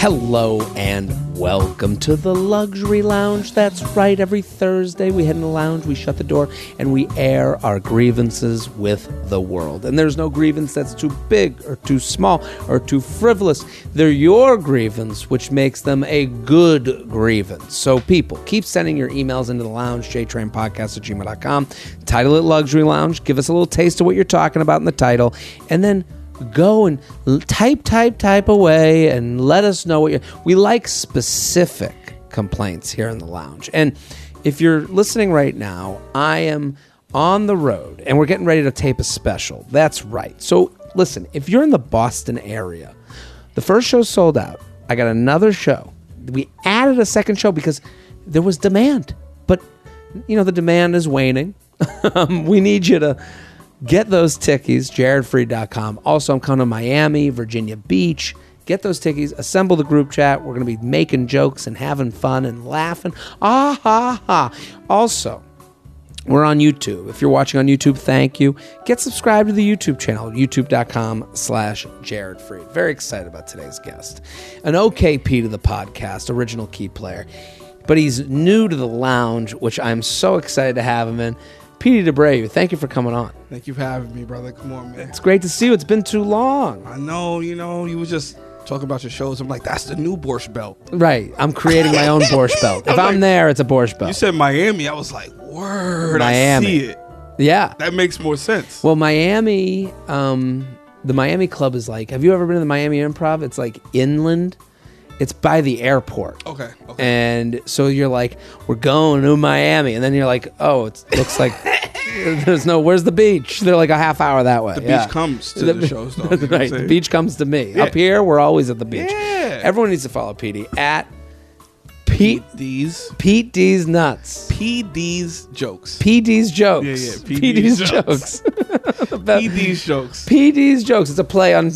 Hello and welcome to the Luxury Lounge. That's right, every Thursday we head in the lounge, we shut the door, and we air our grievances with the world. And there's no grievance that's too big or too small or too frivolous. They're your grievance, which makes them a good grievance. So people, keep sending your emails into the lounge, jtrainpodcast@gmail.com. Title it Luxury Lounge. Give us a little taste of what you're talking about in the title. And then go and type away and let us know what we like specific complaints here in the lounge. And if you're listening right now, I am on the road and we're getting ready to tape a special. That's right. So listen, if you're in the Boston area, the first show's sold out. I got another show. We added a second show because there was demand, but the demand is waning. We need you to get those tickies, jaredfreid.com. Also, I'm coming to Miami, Virginia Beach. Get those tickies, assemble the group chat. We're going to be making jokes and having fun and laughing. Ah, ha, ha. Also, we're on YouTube. If you're watching on YouTube, thank you. Get subscribed to the YouTube channel, youtube.com/jaredfreid. Very excited about today's guest. An OKP to the podcast, original key player. But he's new to the lounge, which I'm so excited to have him in. Petey DeAbreu, thank you for coming on. Thank you for having me, brother. Come on, man. It's great to see you. It's been too long. I know, you was just talking about your shows. I'm like, that's the new Borscht Belt. Right. I'm creating my own Borscht Belt. If I'm there, it's a Borscht Belt. You said Miami. I was like, word, Miami. I see it. Yeah. That makes more sense. Well, Miami, the Miami Club is like, have you ever been to the Miami Improv? It's like inland. It's by the airport. Okay. And so you're like, we're going to Miami. And then you're like, oh, it looks like where's the beach? They're like a half hour that way. The beach comes to the shows, though. Right. The beach comes to me. Yeah. Up here, we're always at the beach. Yeah. Everyone needs to follow Petey at Pete D's Nuts. PD's Jokes. PD's Jokes. Yeah. PD's Jokes. PD's Jokes. PD's Jokes. It's a play on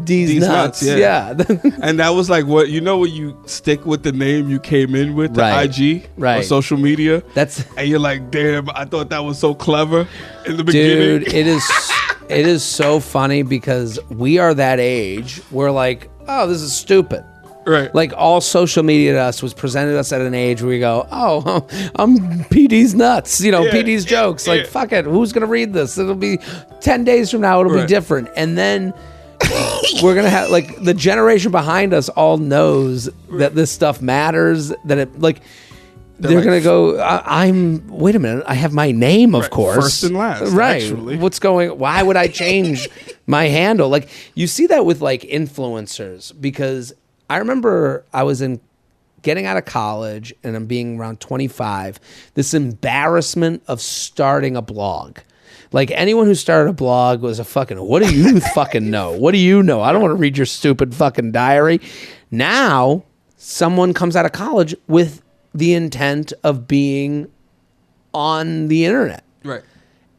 D's Nuts. Yeah. And that was like when you stick with the name you came in with, the IG or social media. And you're like, damn, I thought that was so clever in the beginning. Dude, it is so funny because we are that age. We're like, oh, this is stupid. Right. Like all social media to us was presented us at an age where we go, oh, I'm PD's Nuts, PD's Jokes. Like, fuck it. Who's going to read this? It'll be 10 days from now. It'll be different. And then we're going to have like the generation behind us all knows that this stuff matters, that it like, they're going to go, wait a minute. I have my name, of course. First and last. Right. Actually. Why would I change my handle? Like you see that with like influencers because I remember I was getting out of college and I'm being around 25. This embarrassment of starting a blog. Like anyone who started a blog was a fucking, what do you fucking know? What do you know? I don't want to read your stupid fucking diary. Now, someone comes out of college with the intent of being on the internet. Right.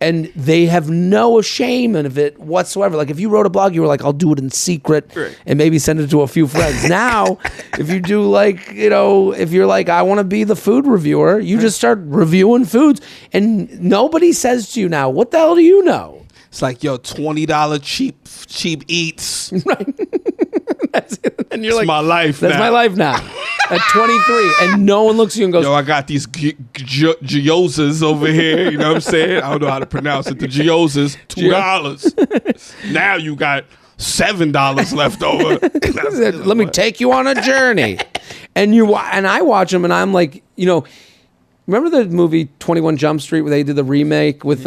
And they have no shame of it whatsoever. Like if you wrote a blog, you were like, I'll do it in secret and maybe send it to a few friends. Now, if you do like, if you're like, I want to be the food reviewer, you just start reviewing foods and nobody says to you now, what the hell do you know? It's like, yo, $20 cheap eats. Right. That's it. And you're it's like, my life that's now. my life now. At 23, and no one looks at you and goes, yo, I got these gyozas over here. You know what I'm saying? I don't know how to pronounce it. The gyozas, $2. Now you got $7 left over. Let me take you on a journey. And I watch them, and I'm like, remember the movie 21 Jump Street where they did the remake with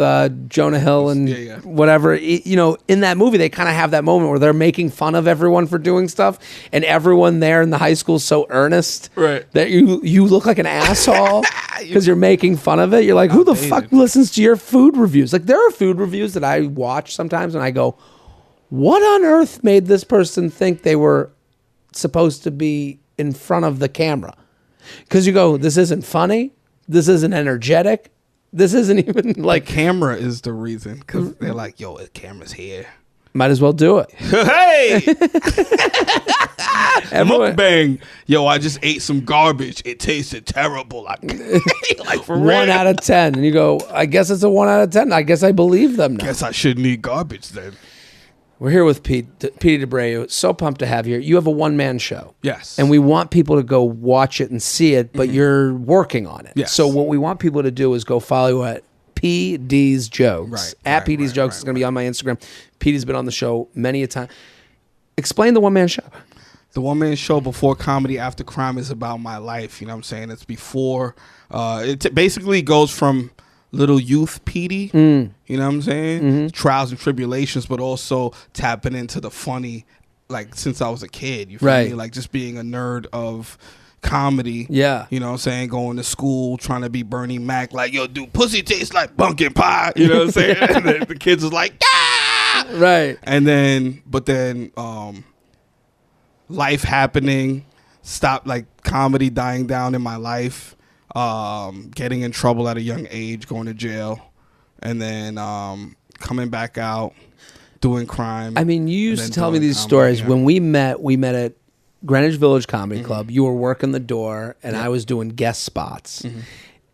Jonah Hill and whatever? In that movie, they kind of have that moment where they're making fun of everyone for doing stuff, and everyone there in the high school is so earnest that you look like an asshole because you're making fun of it. You're like, who the fuck listens to your food reviews? Like, there are food reviews that I watch sometimes, and I go, what on earth made this person think they were supposed to be in front of the camera? Because you go, this isn't funny. This isn't energetic. This isn't even like... The camera is the reason. Because they're like, yo, the camera's here. Might as well do it. Hey! Mukbang. Yo, I just ate some garbage. It tasted terrible. Like for 1 out of 10. And you go, I guess it's a 1 out of 10. I guess I believe them now. Guess I shouldn't eat garbage then. We're here with Petey DeAbreu. So pumped to have you. You have a one-man show. Yes. And we want people to go watch it and see it, but you're working on it. Yes. So what we want people to do is go follow you at PD's Jokes. Right. At PD's Jokes. It's going to be on my Instagram. Petey's been on the show many a time. Explain the one-man show. The one-man show before comedy, after crime is about my life. You know what I'm saying? It's before. It basically goes from little youth Petey, you know what I'm saying? Trials and tribulations, but also tapping into the funny, like since I was a kid, you feel me? Like just being a nerd of comedy. Yeah. You know what I'm saying? Going to school, trying to be Bernie Mac, like, yo, dude, pussy tastes like pumpkin pie. You know what I'm saying? And then the kids was like, ah! Right. And then, life happening, stop, like comedy dying down in my life. Getting in trouble at a young age, going to jail, and then coming back out, doing crime. I mean, you used to tell me these stories. Yeah. When we met at Greenwich Village Comedy Club. You were working the door, and I was doing guest spots.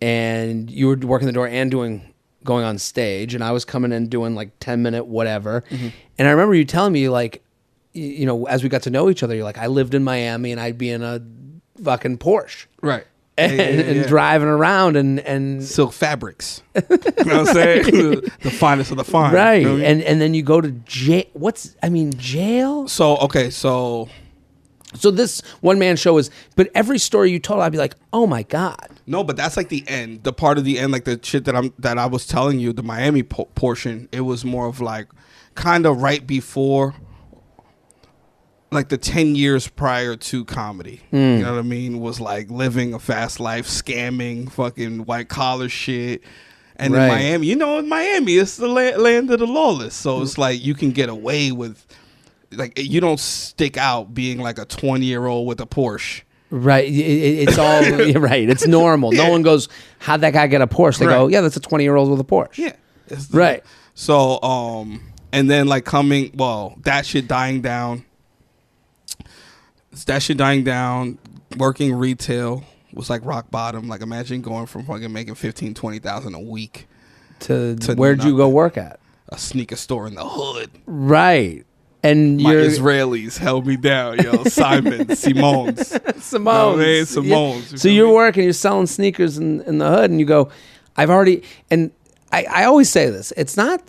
And you were working the door and going on stage, and I was coming in doing like 10-minute whatever. And I remember you telling me, like, you know, as we got to know each other, you're like, I lived in Miami, and I'd be in a fucking Porsche. Right. And driving around and silk fabrics. You know what I'm saying? The finest of the fine. Right. You know what I mean? And then you go to jail. Jail? So this one-man show is, but every story you told, I'd be like, oh my God. No, but that's like the end. The part of the end, like the shit that I was telling you, the Miami portion, it was more of like kind of right before, like the 10 years prior to comedy. You know what I mean? Was like living a fast life, scamming, fucking white collar shit. And in Miami, you know, in Miami, it's the land of the lawless. So it's like you can get away with, like, you don't stick out being like a 20-year-old with a Porsche. Right. It's all, right. It's normal. No one goes, how'd that guy get a Porsche? They go, yeah, that's a 20-year-old with a Porsche. Yeah. Right. So, and then like that shit dying down. Working retail was like rock bottom. Like, imagine going from fucking making $15,000-$20,000 a week to where'd you go work at? A sneaker store in the hood. Right. And my Israelis held me down, yo. Simons. Simone's. Simone's. Yeah. So you're working, you're selling sneakers in the hood, and you go, I always say this, it's not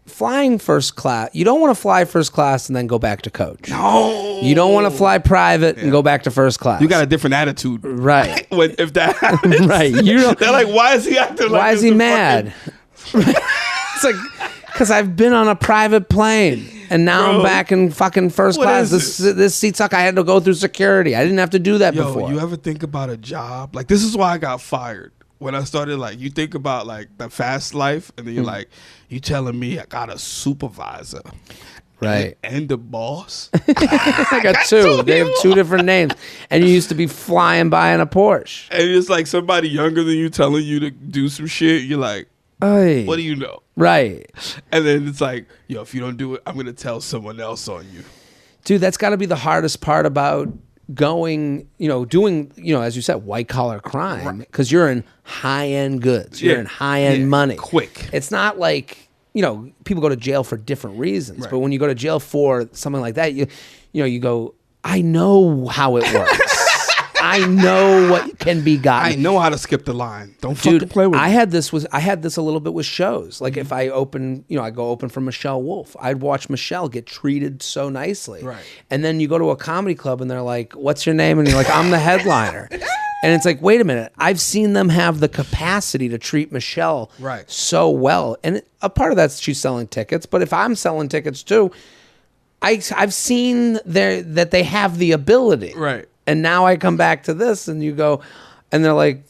flying first class. You don't want to fly first class and then go back to coach. No. You don't want to fly private and go back to first class. You got a different attitude. Right. If that happens. Right. They're like, why is he acting like why is he mad? It's like, because I've been on a private plane and now I'm back in fucking first class. This seat suck. I had to go through security. I didn't have to do that before. You ever think about a job? Like, this is why I got fired. When I started, like, you think about like the fast life, and then you're like, you telling me I got a supervisor, right, and the boss. I got two. They have two different names, and you used to be flying by in a Porsche. And it's like somebody younger than you telling you to do some shit. You're like, Oy. What do you know? Right. And then it's like, yo, if you don't do it, I'm gonna tell someone else on you. Dude, that's got to be the hardest part about doing, as you said, white collar crime, because you're in high end goods, you're in high end money, quick. It's not like, people go to jail for different reasons, but when you go to jail for something like that, you go, I know how it works. I know what can be gotten. I know how to skip the line. Don't fucking play with me. I had this a little bit with shows. Like if I open, I go open for Michelle Wolf. I'd watch Michelle get treated so nicely. Right. And then you go to a comedy club and they're like, "What's your name?" And you're like, "I'm the headliner." And it's like, wait a minute. I've seen them have the capacity to treat Michelle so well. And a part of that's she's selling tickets. But if I'm selling tickets too, I've seen that they have the ability. Right. And now I come back to this and you go, and they're like,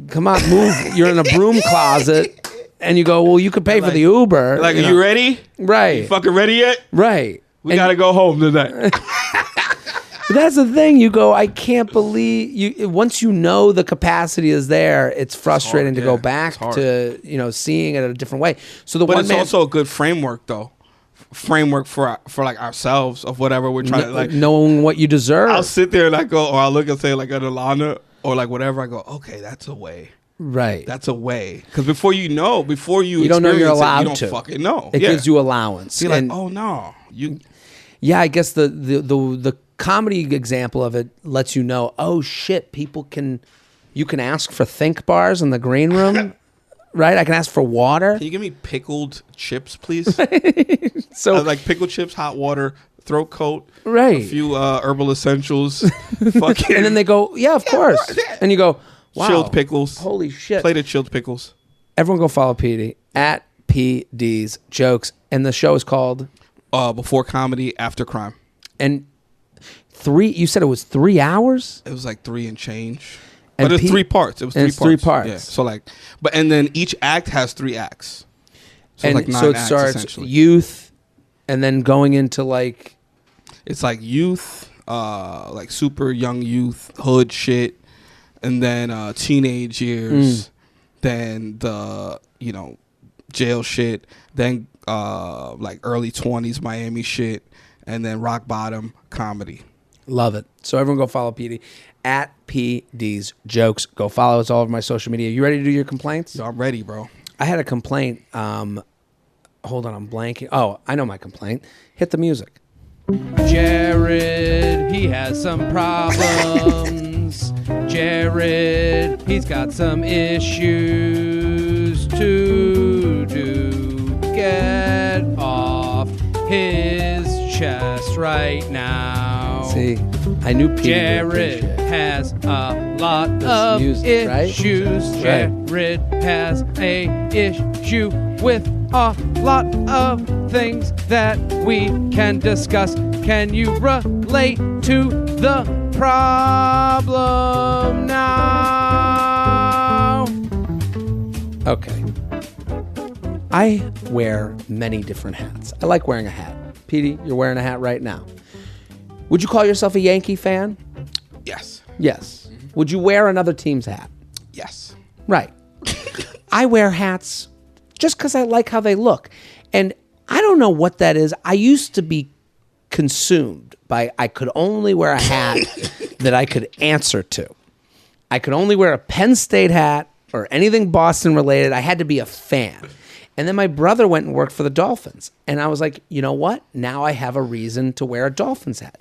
come on, move. You're in a broom closet. And you go, well, you could pay for the Uber. Like, are you ready? Right. You fucking ready yet? Right. We got to go home tonight. But that's the thing. You go, I can't believe you. Once you know the capacity is there, it's frustrating to go back to, seeing it a different way. So but it's also a good framework though. Framework for like ourselves of whatever we're trying to, like, knowing what you deserve. I'll sit there and I go, or I'll look and say like an Alana or like whatever. I go, okay, that's a way. Right. That's a way. Because before you don't know you're allowed to. You don't fucking know. It gives you allowance. You're like, oh no. Yeah, I guess the comedy example of it lets you know, oh shit, you can ask for think bars in the green room. Right? I can ask for water. Can you give me pickled chips, please? So like pickled chips, hot water, throat coat, right? A few herbal essentials, fucking, and then they go, yeah, of course. Yeah. And you go, wow, chilled pickles. Holy shit! Plated chilled pickles. Everyone go follow Petey at PD's Jokes, and the show is called Before Comedy, After Crime. And you said it was 3 hours? It was like 3 and change. But it's 3 parts. It was 3 parts. Yeah. So and then each act has 3 acts. So and it's like 9 so it acts, starts youth, and then going into like. It's like youth, like super young youth, hood shit, and then teenage years, then the jail shit, then like early 20s Miami shit, and then rock bottom comedy. Love it. So everyone go follow Petey at PD's Jokes. Go follow us all over my social media. You ready to do your complaints? Yo, I'm ready, bro. I had a complaint. Hold on, I'm blanking. Oh, I know my complaint. Hit the music. Jared, he has some problems. Jared, he's got some issues to do. Get off his chest right now. See, I knew Peter Jared has a lot of music, issues. Right? Jared has a issue with a lot of things that we can discuss. Can you relate to the problem now? Okay. I wear many different hats. I like wearing a hat. Petey, you're wearing a hat right now. Would you call yourself a Yankee fan? Yes. Yes. Mm-hmm. Would you wear another team's hat? Yes. Right. I wear hats just because I like how they look. And I don't know what that is. I used to be consumed by I could only wear a hat that I could answer to. I could only wear a Penn State hat or anything Boston related. I had to be a fan. And then my brother went and worked for the Dolphins. And I was like, you know what? Now I have a reason to wear a Dolphins hat.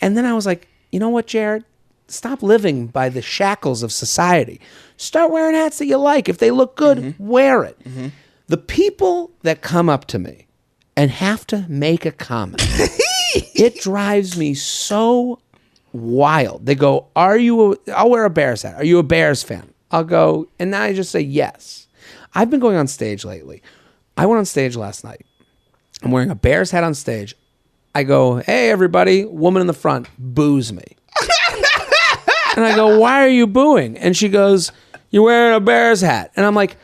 And then I was like, you know what, Jared? Stop living by the shackles of society. Start wearing hats that you like. If they look good, wear it. Mm-hmm. The people that come up to me and have to make a comment, it drives me so wild. They go, I'll wear a Bears hat. Are you a Bears fan? I'll go, and now I just say yes. I've been going on stage lately. I went on stage last night. I'm wearing a Bears hat on stage. I go, hey, everybody. Woman in the front boos me. And I go, why are you booing? And she goes, you're wearing a Bears hat. And I'm like,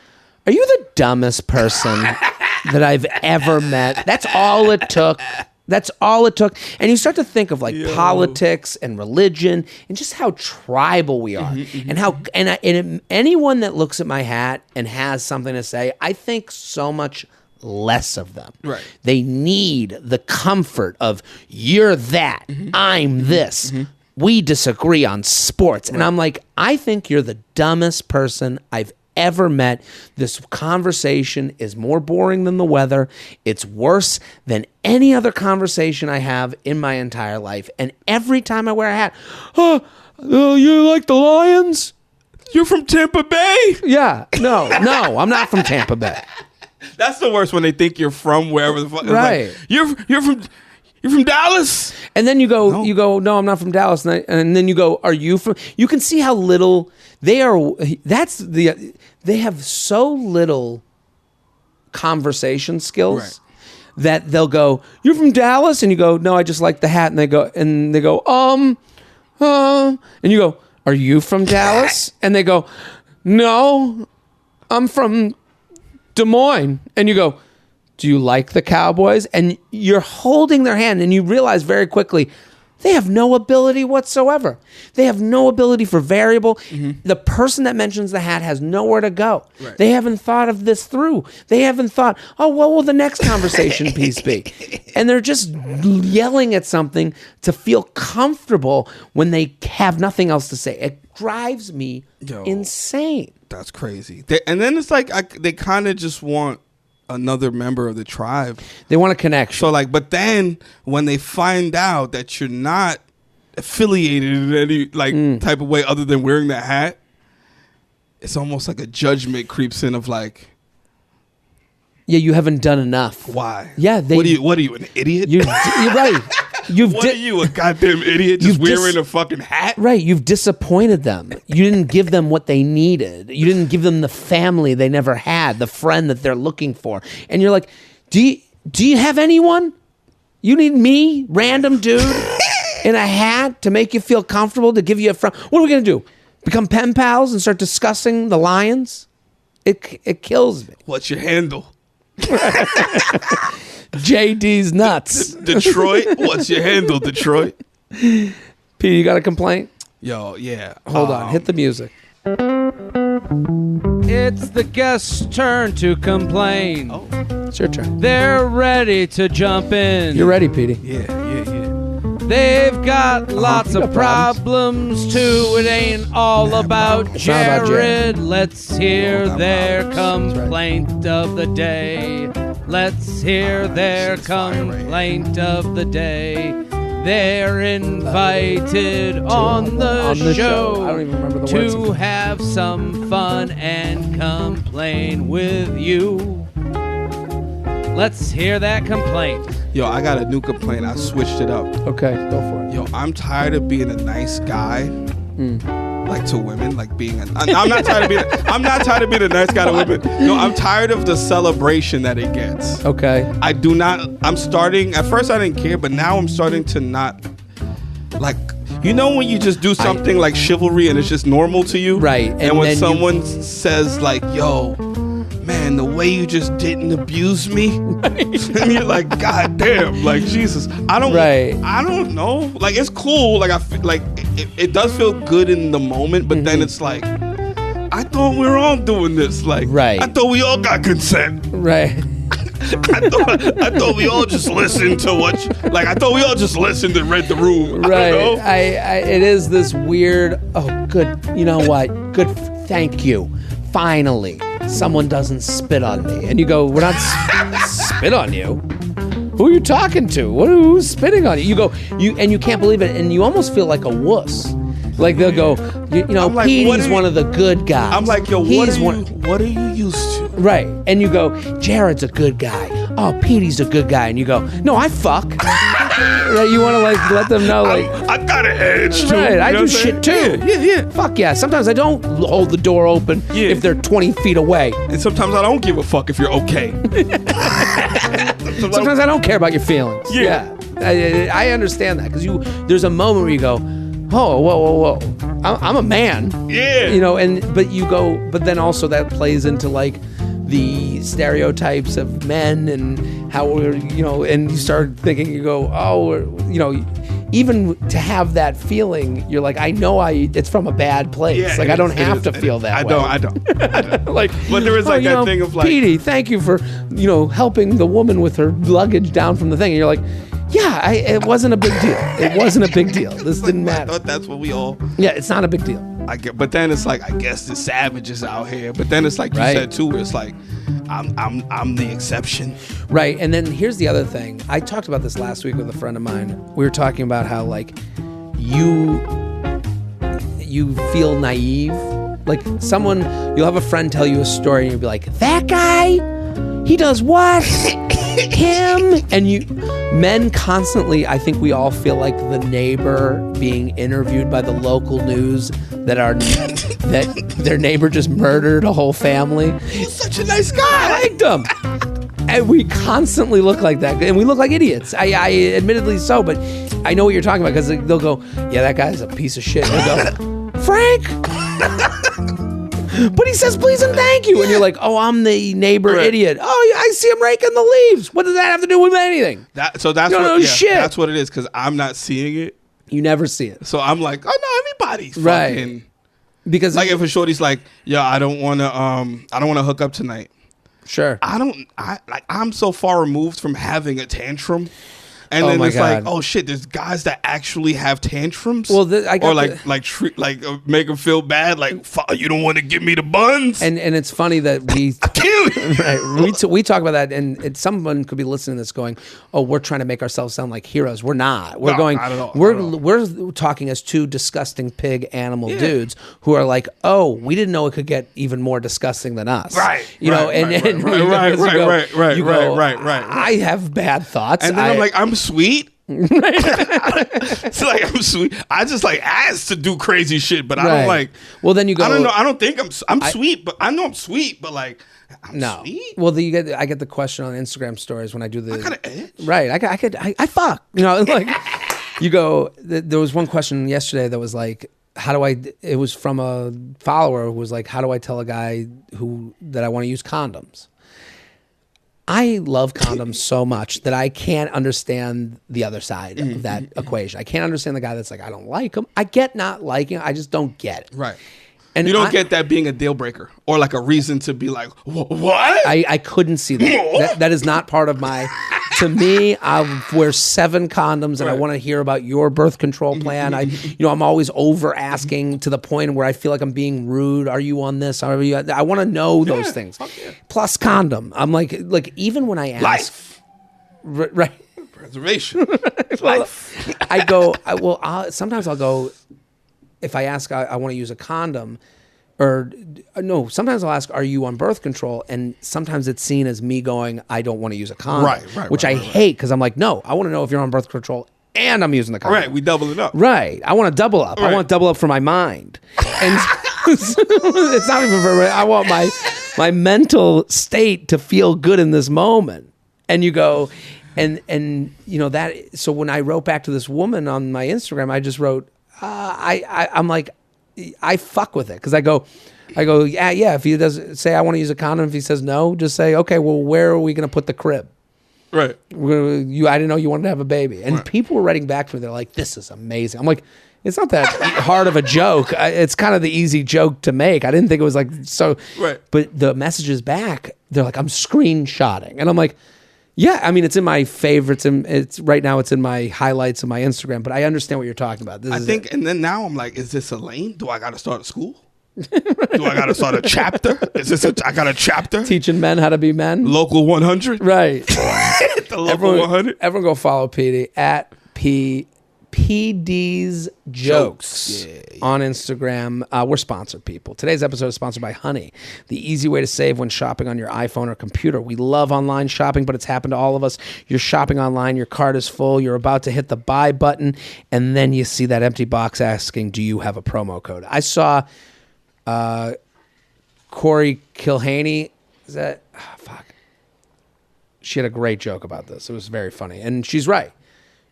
are you the dumbest person that I've ever met? That's all it took. That's all it took. And you start to think of like politics and religion and just how tribal we are. And how anyone that looks at my hat and has something to say, I think so much less of them. Right. They need the comfort of you're that, I'm this. We disagree on sports. And I'm like, I think you're the dumbest person I've ever met. This conversation is more boring than the weather. It's worse than any other conversation I have in my entire life. And every time I wear a hat, you like the Lions? You're from Tampa Bay? Yeah. No, I'm not from Tampa Bay. That's the worst when they think you're from wherever the fuck. Right. Like, you're from Dallas. And then you go, no, I'm not from Dallas. And then you go, are you from? You can see how little they are. They have so little conversation skills that they'll go, you're from Dallas? And you go, no, I just like the hat. And they go, and you go, are you from Dallas? And they go, no, I'm from Des Moines. And you go, do you like the Cowboys? And you're holding their hand and you realize very quickly They have no ability whatsoever. They have no ability for variable. The person that mentions the hat has nowhere to go. Right. They haven't thought of this through. They haven't thought, oh, what will the next conversation piece be? And they're just yelling at something to feel comfortable when they have nothing else to say. It drives me insane. That's crazy. And then it's like they kind of just want another member of the tribe. They want a connection. So like, but then when they find out that you're not affiliated in any like type of way other than wearing that hat, it's almost like a judgment creeps in of like, yeah, you haven't done enough. why? Yeah, what are you, an idiot? You're right. What are you, a goddamn idiot, just wearing a fucking hat? Right, you've disappointed them. You didn't give them what they needed. You didn't give them the family they never had, the friend that they're looking for. And you're like, do you have anyone? You need me, random dude, in a hat to make you feel comfortable, to give you a friend. What are we going to do? Become pen pals and start discussing the Lions? It kills me. What's your handle? JD's nuts. Detroit? What's your handle, Detroit? Pete, you got a complaint? Yo, yeah. Hold on, hit the music. It's the guest's turn to complain. Oh, It's your turn. They're ready to jump in. You're ready, Petey. yeah. They've got lots you of got problems too. It ain't all about It's not about Jared. Jared. Let's hear All about their Roberts. complaint of the day. Let's hear their Shit's fire right complaint of the day. They're invited on the show I don't even remember the words. to have some fun and complain with you. Let's hear that complaint. Yo, I got a new complaint. I switched it up. Okay, go for it. Yo, I'm tired of being a nice guy, like to women, like being. I'm not tired of being. I'm not tired of being a nice guy to women. No, I'm tired of the celebration that it gets. Okay. I do not. I'm starting. At first, I didn't care, but now I'm starting to not. Like, you know, when you just do something like chivalry and it's just normal to you, Right, And, and when then someone says like, "Yo, man, the way you just didn't abuse me," and you're like, "God damn!" Like, Jesus, I don't know. Like, it's cool. Like, I feel like it does feel good in the moment, but then it's like, I thought we were all doing this. Like, Right. I thought we all got consent. Right. I thought we all just listened to I thought we all just listened and read the room. Right. I don't know. It is this weird, oh, good. You know what? Good. Thank you. Finally, someone doesn't spit on me. And you go, we're not spit on you. Who are you talking to? Who's spitting on you? You go, you can't believe it. And you almost feel like a wuss. Like they'll go, you know, I'm like, Petey's one of the good guys. I'm like, yo, He's what are you used to? Right. And you go, Jared's a good guy. Oh, Petey's a good guy. And you go, no, I fuck. Right? You want to like let them know, like, I got an edge too. right, You I know do what I'm shit saying? too. Yeah. Fuck yeah. Sometimes I don't hold the door open Yeah. if they're 20 feet away. And sometimes I don't give a fuck if you're okay. Sometimes I don't care about your feelings. Yeah. I understand that because there's a moment where you go, oh, whoa. I'm a man. Yeah. You know, but then also that plays into like the stereotypes of men and how we're, you know, and you start thinking, you go, oh, you know, even to have that feeling, you're like, I know it's from a bad place. Yeah, like, I don't have to feel that way. I don't. Like, But there is like you that know, thing of like, Petey, thank you for, you know, helping the woman with her luggage down from the thing. And you're like, yeah, it wasn't a big deal. It wasn't a big deal. This didn't I matter. thought that's what we all. Yeah, it's not a big deal. But then it's like, I guess the savages out here. But then it's like you Right. said too, where it's like, I'm the exception. Right. And then here's the other thing. I talked about this last week with a friend of mine. We were talking about how like you feel naive. Like you'll have a friend tell you a story and you'll be like, that guy, he does what? Him? And men constantly, I think we all feel like the neighbor being interviewed by the local news that their neighbor just murdered a whole family. He's such a nice guy. I liked him. And we constantly look like that. And we look like idiots. I admittedly so, but I know what you're talking about because they'll go, yeah, that guy's a piece of shit. And they'll go, Frank! But he says please and thank you. And you're like, oh, I'm the neighbor idiot. Oh, yeah, I see him raking the leaves. What does that have to do with anything? That's You don't what know shit. That's what it is, because I'm not seeing it. You never see it. So I'm like, oh no, everybody's Right. fucking. Because Like if a shorty's like, yeah, I don't want to hook up tonight. sure. I'm so far removed from having a tantrum. And Oh then my it's God. like, oh shit, there's guys that actually have tantrums. Well, I got make them feel bad, like you don't want to give me the buns. and it's funny that we Kill you. right, we talk about that, and someone could be listening to this going, "Oh, we're trying to make ourselves sound like heroes." We're not. We're No, going. not at all, We're not at all. we're talking as two disgusting pig animal dudes who are like, "Oh, we didn't know it could get even more disgusting than us." Right, You know, right, and right, and right, you right, go- right, you go, right. I have bad thoughts, And then I'm like, I'm sweet. It's like I'm sweet. I just like ask to do crazy shit, but I don't like. Well, then you go. I don't know. I don't think I'm sweet, but I know I'm sweet, but like I'm No. sweet. Well, I get the question on Instagram stories when I do the. I got an edge. Right. I fuck. You know, like you go. There was one question yesterday that was like, how do I? It was from a follower who was like, how do I tell a guy that I want to use condoms? I love condoms so much that I can't understand the other side of that equation. I can't understand the guy that's like, I don't like them. I get not liking. I just don't get it. Right. And You don't get that being a deal breaker or like a reason to be like, what? I couldn't see that. That is not part of my. To me, I wear 7 condoms, and I Right. want to hear about your birth control plan. I'm always over asking to the point where I feel like I'm being rude. Are you on this? Are you? I want to know those things. Yeah. Plus condom. I'm like even when I ask, Life. right? Preservation. Life. Sometimes I'll go. If I ask, I want to use a condom. Or no, sometimes I'll ask, are you on birth control? And sometimes it's seen as me going, I don't want to use a condom. Which I hate because I'm like, no, I want to know if you're on birth control and I'm using the condom. Right. We double it up. Right. I want to double up. I Right. want to double up for my mind. And it's not even for I want my mental state to feel good in this moment. And you go, and you know that. So when I wrote back to this woman on my Instagram, I just wrote, I'm like, I fuck with it because I go, yeah. If he does say I want to use a condom, if he says no, just say, okay, well, where are we going to put the crib? Right. I didn't know you wanted to have a baby. And Right. people were writing back to me. They're like, this is amazing. I'm like, it's not that hard of a joke. It's kind of the easy joke to make. I didn't think it was like so. Right. But the messages back, they're like, I'm screenshotting. And I'm like, yeah, I mean, it's in my favorites. And right now it's in my highlights of my Instagram. But I understand what you're talking about. I think, and then now I'm like, is this a lane? Do I got to start a school? Do I got to start a chapter? I got a chapter? Teaching men how to be men. Local 100? Right. The local 100? Everyone go follow Petey at PD's Jokes on Instagram. We're sponsored, people. Today's episode is sponsored by Honey, the easy way to save when shopping on your iPhone or computer. We love online shopping, but it's happened to all of us. You're shopping online, your cart is full, you're about to hit the buy button, and then you see that empty box asking, do you have a promo code? I saw Corey Kilhaney. Is that? Oh, fuck. She had a great joke about this. It was very funny. And she's right.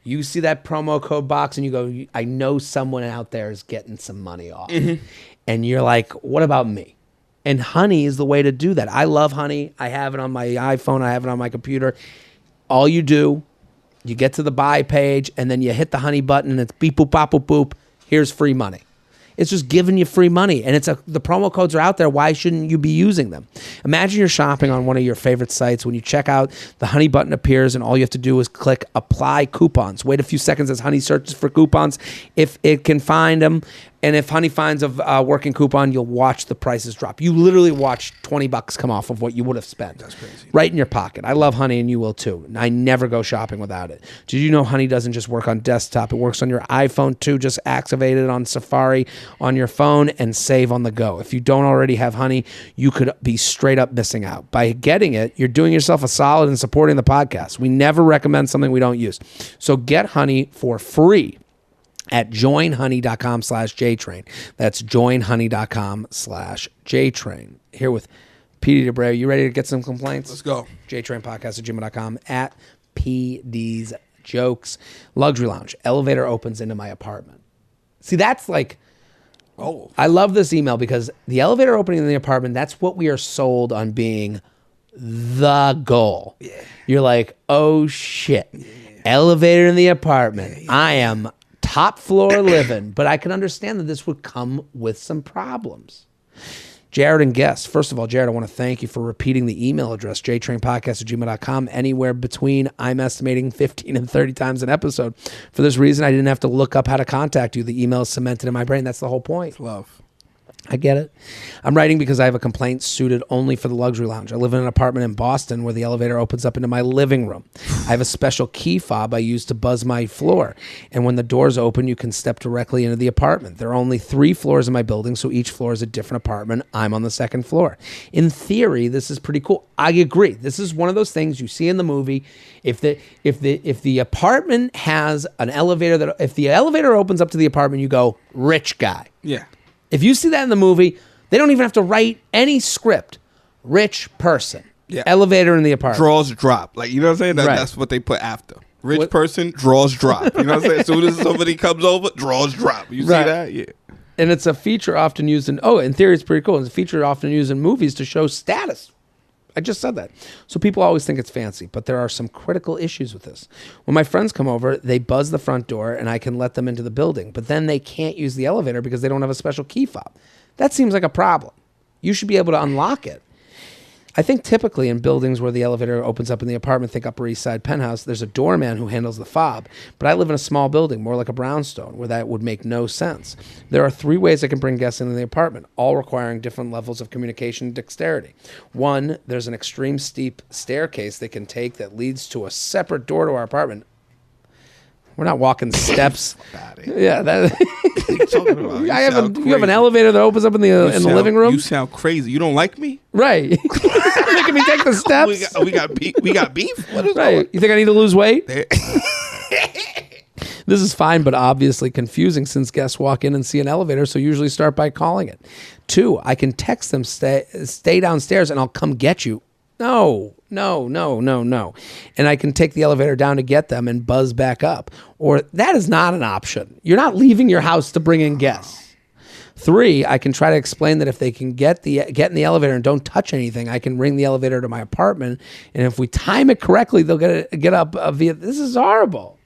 You see that promo code box and you go, I know someone out there is getting some money off. Mm-hmm. And you're like, what about me? And Honey is the way to do that. I love Honey. I have it on my iPhone. I have it on my computer. All you do, you get to the buy page and then you hit the Honey button and it's beep, boop, bop, boop, boop. Here's free money. It's just giving you free money. And the promo codes are out there. Why shouldn't you be using them? Imagine you're shopping on one of your favorite sites. When you check out, the Honey button appears and all you have to do is click apply coupons. Wait a few seconds as Honey searches for coupons. If it can find them, and if Honey finds a working coupon, you'll watch the prices drop. You literally watch $20 come off of what you would have spent. That's crazy. Right in your pocket. I love Honey and you will too. I never go shopping without it. Did you know Honey doesn't just work on desktop? It works on your iPhone too. Just activate it on Safari on your phone and save on the go. If you don't already have Honey, you could be straight up missing out. By getting it, you're doing yourself a solid and supporting the podcast. We never recommend something we don't use. So get Honey for free at joinhoney.com/JTrain. That's joinhoney.com/JTrain. Here with Petey DeAbreu. You ready to get some complaints? Let's go. JTrainPodcast@gmail.com at PD's Jokes. Luxury Lounge. Elevator opens into my apartment. See, that's like, Oh. I love this email because the elevator opening in the apartment, that's what we are sold on being the goal. Yeah. You're like, oh shit. Yeah. Elevator in the apartment. Yeah. I am top floor living, but I can understand that this would come with some problems. Jared and guests. First of all, Jared, I want to thank you for repeating the email address, jtrainpodcast@gmail.com, anywhere between, I'm estimating, 15 and 30 times an episode. For this reason, I didn't have to look up how to contact you. The email is cemented in my brain. That's the whole point. Love. I get it. I'm writing because I have a complaint suited only for the luxury lounge. I live in an apartment in Boston where the elevator opens up into my living room. I have a special key fob I use to buzz my floor. And when the doors open, you can step directly into the apartment. There are only 3 floors in my building, so each floor is a different apartment. I'm on the 2nd floor. In theory, this is pretty cool. I agree. This is one of those things you see in the movie. If the apartment has an elevator, if the elevator opens up to the apartment, you go, rich guy. Yeah. If you see that in the movie, they don't even have to write any script. Rich person. Yeah. Elevator in the apartment. Draws drop. Like, you know what I'm saying? Right. That's what they put after. Rich person, draws drop. You know what I'm saying? As soon as somebody comes over, draws drop. You see that? Yeah. And it's a feature often used in, in theory it's pretty cool. It's a feature often used in movies to show status. I just said that. So people always think it's fancy, but there are some critical issues with this. When my friends come over, they buzz the front door and I can let them into the building, but then they can't use the elevator because they don't have a special key fob. That seems like a problem. You should be able to unlock it. I think typically in buildings where the elevator opens up in the apartment, think Upper East Side penthouse, there's a doorman who handles the fob. But I live in a small building, more like a brownstone, where that would make no sense. There are 3 ways I can bring guests into the apartment, all requiring different levels of communication and dexterity. 1, there's an extreme steep staircase they can take that leads to a separate door to our apartment. We're not walking steps. Yeah, that. You have an elevator that opens up in the living room. You sound crazy. You don't like me, right? Making me take the steps. we got beef. What is right? You think I need to lose weight? This is fine, but obviously confusing since guests walk in and see an elevator, so usually start by calling it. 2, I can text them, stay downstairs, and I'll come get you. No. And I can take the elevator down to get them and buzz back up. Or that is not an option. You're not leaving your house to bring in guests. 3, I can try to explain that if they can get in the elevator and don't touch anything, I can ring the elevator to my apartment. And if we time it correctly, they'll get up via. This is horrible.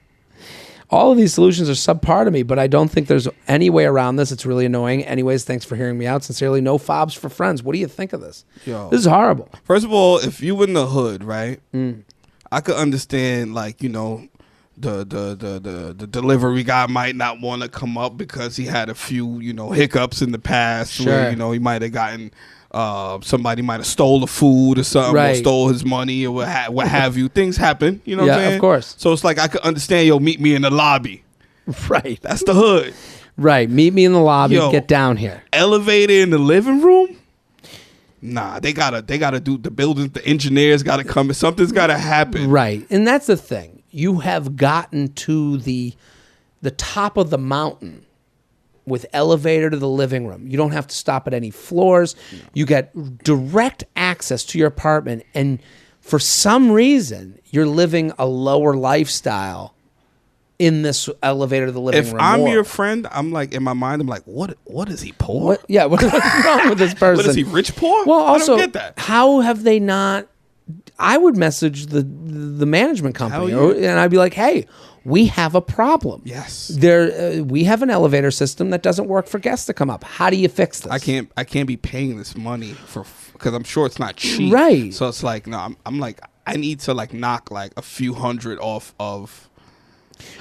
All of these solutions are subpar to me, but I don't think there's any way around this. It's really annoying. Anyways, thanks for hearing me out. Sincerely, no fobs for friends. What do you think of this? Yo. This is horrible. First of all, if you in the hood, right, I could understand, like, you know, the delivery guy might not want to come up because he had a few, you know, hiccups in the past. Sure. Where, you know, he might have gotten somebody might have stole the food or something, or stole his money, or what have you. Things happen, you know what I'm saying? Of course. So it's like, I could understand, meet me in the lobby. Right. That's the hood. Right. Meet me in the lobby. Get down here. Elevator in the living room? Nah, they gotta do the buildings. The engineers gotta come. Something's gotta happen. Right. And that's the thing. You have gotten to the top of the mountain with elevator to the living room. You don't have to stop at any floors. You get direct access to your apartment. And for some reason, you're living a lower lifestyle in this elevator to the living room. If I'm your friend, I'm like, in my mind, I'm like, what is he poor? What's wrong with this person? What is he, rich poor? Well, also, I don't get that. How have they not? I would message the management company, and I'd be like, hey, we have a problem. Yes. We have an elevator system that doesn't work for guests to come up. How do you fix this? I can't be paying this money because I'm sure it's not cheap. Right. So it's like, no, I'm like, I need to like knock like a few hundred off of.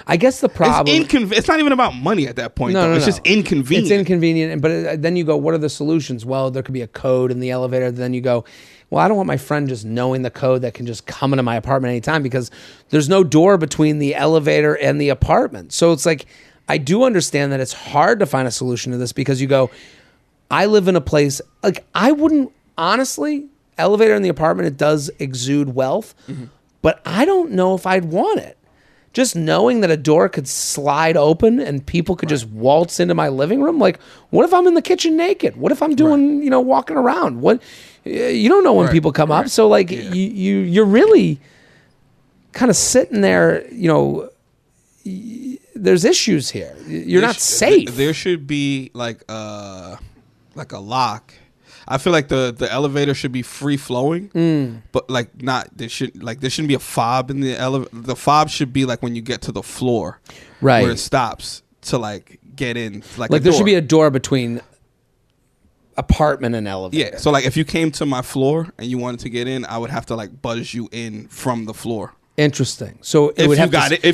I guess the problem... It's not even about money at that point, though. It's just inconvenient. It's inconvenient, but then you go, what are the solutions? Well, there could be a code in the elevator. Then you go, well, I don't want my friend just knowing the code that can just come into my apartment anytime because there's no door between the elevator and the apartment. So it's like, I do understand that it's hard to find a solution to this because you go, I live in a place... Like, I wouldn't... Honestly, elevator in the apartment, it does exude wealth, but I don't know if I'd want it. Just knowing that a door could slide open and people could just waltz into my living room. Like, what if I'm in the kitchen naked? What if I'm doing, walking around? What, you don't know when people come up. So like you're really kind of sitting there, there's issues here. You're not safe. There should be like a lock. I feel like the elevator should be free flowing, but like there shouldn't be a fob in the elevator. The fob should be like when you get to the floor, right, where it stops. to like get in. Like there should be a door between apartment and elevator. Yeah. So like if you came to my floor and you wanted to get in, I would have to like buzz you in from the floor. Interesting. So if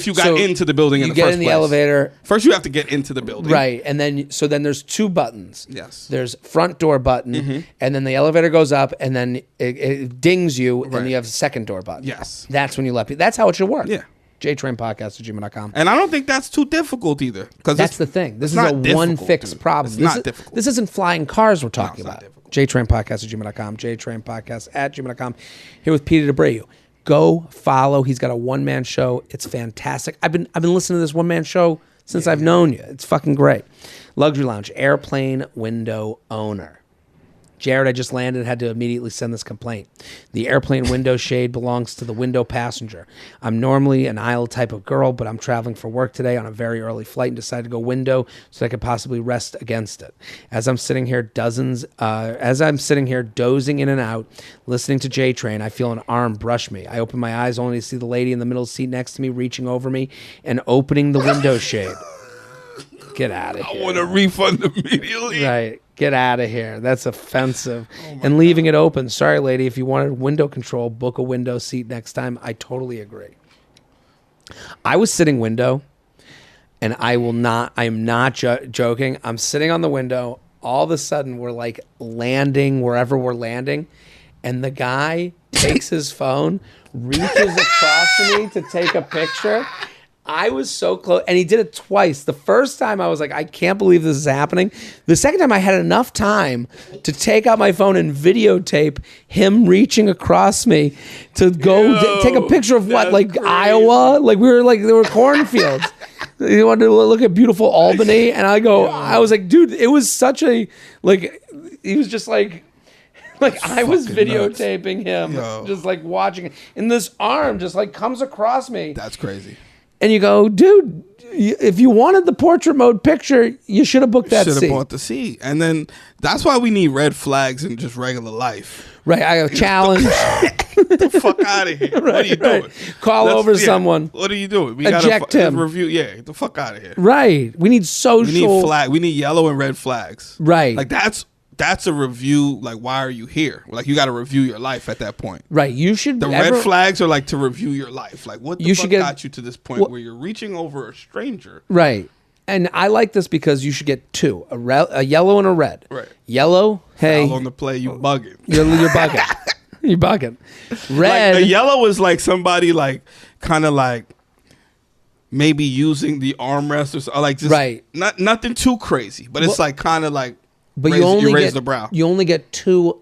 you got into the building in the first place. You get in the elevator. First you have to get into the building. Right. And then there's 2 buttons. Yes. There's front door button, and then the elevator goes up, and then it dings you, and you have the second door button. Yes. That's when you let people. That's how it should work. Yeah. JTrainPodcast@gmail.com. And I don't think that's too difficult either. Because that's the thing. This is a one fix problem. It's not difficult. This isn't flying cars we're talking about. Difficult. JTrainPodcast@gmail.com. JTrainPodcast@gmail.com. Here with Petey DeAbreu. Go follow. He's got a one-man show. It's fantastic. I've been listening to this one-man show since I've known you. It's fucking great. Luxury Lounge, airplane window owner. Jared, I just landed, had to immediately send this complaint. The airplane window shade belongs to the window passenger. I'm normally an aisle type of girl, but I'm traveling for work today on a very early flight and decided to go window so I could possibly rest against it. As I'm sitting here dozing in and out, listening to JTrain, I feel an arm brush me. I open my eyes only to see the lady in the middle seat next to me reaching over me and opening the window shade. Get out of here. I want a refund immediately. Right. Get out of here. That's offensive. And leaving it open. Sorry, lady. If you wanted window control, book a window seat next time. I totally agree. I was sitting window, and I am not joking. I'm sitting on the window. All of a sudden, we're like landing wherever we're landing, and the guy takes his phone, reaches across to me to take a picture. I was so close, and he did it twice. The first time I was like, I can't believe this is happening. The second time I had enough time to take out my phone and videotape him reaching across me to go take a picture of what, like crazy. Iowa? Like there were cornfields. He wanted to look at beautiful Albany, and I was like, dude, it was such a, like, he was just like I was videotaping him, just like watching it. And this arm just like comes across me. That's crazy. And you go, dude, if you wanted the portrait mode picture, you should have booked that seat. Should have bought the seat. And then that's why we need red flags in just regular life. Right. I go, challenge. Get the fuck out of here. Right, what are you doing? Call over someone. What are you doing? We eject him. Review. Yeah, get the fuck out of here. Right. We need social. We need yellow and red flags. Right. Like that's a review. Like, why are you here? Like, you got to review your life at that point. Right. You should. The red flags are like to review your life. Like, what the fuck got you to this point where you're reaching over a stranger? Right. And I like this because you should get 2, a yellow and a red. Right. Yellow, hey. Foul on the play, you bugging. You're bugging. You're bugging. Red. Like, the yellow is like somebody like kind of like maybe using the armrest or like just nothing too crazy, but it's like kind of like. But you raise the brow. You only get 2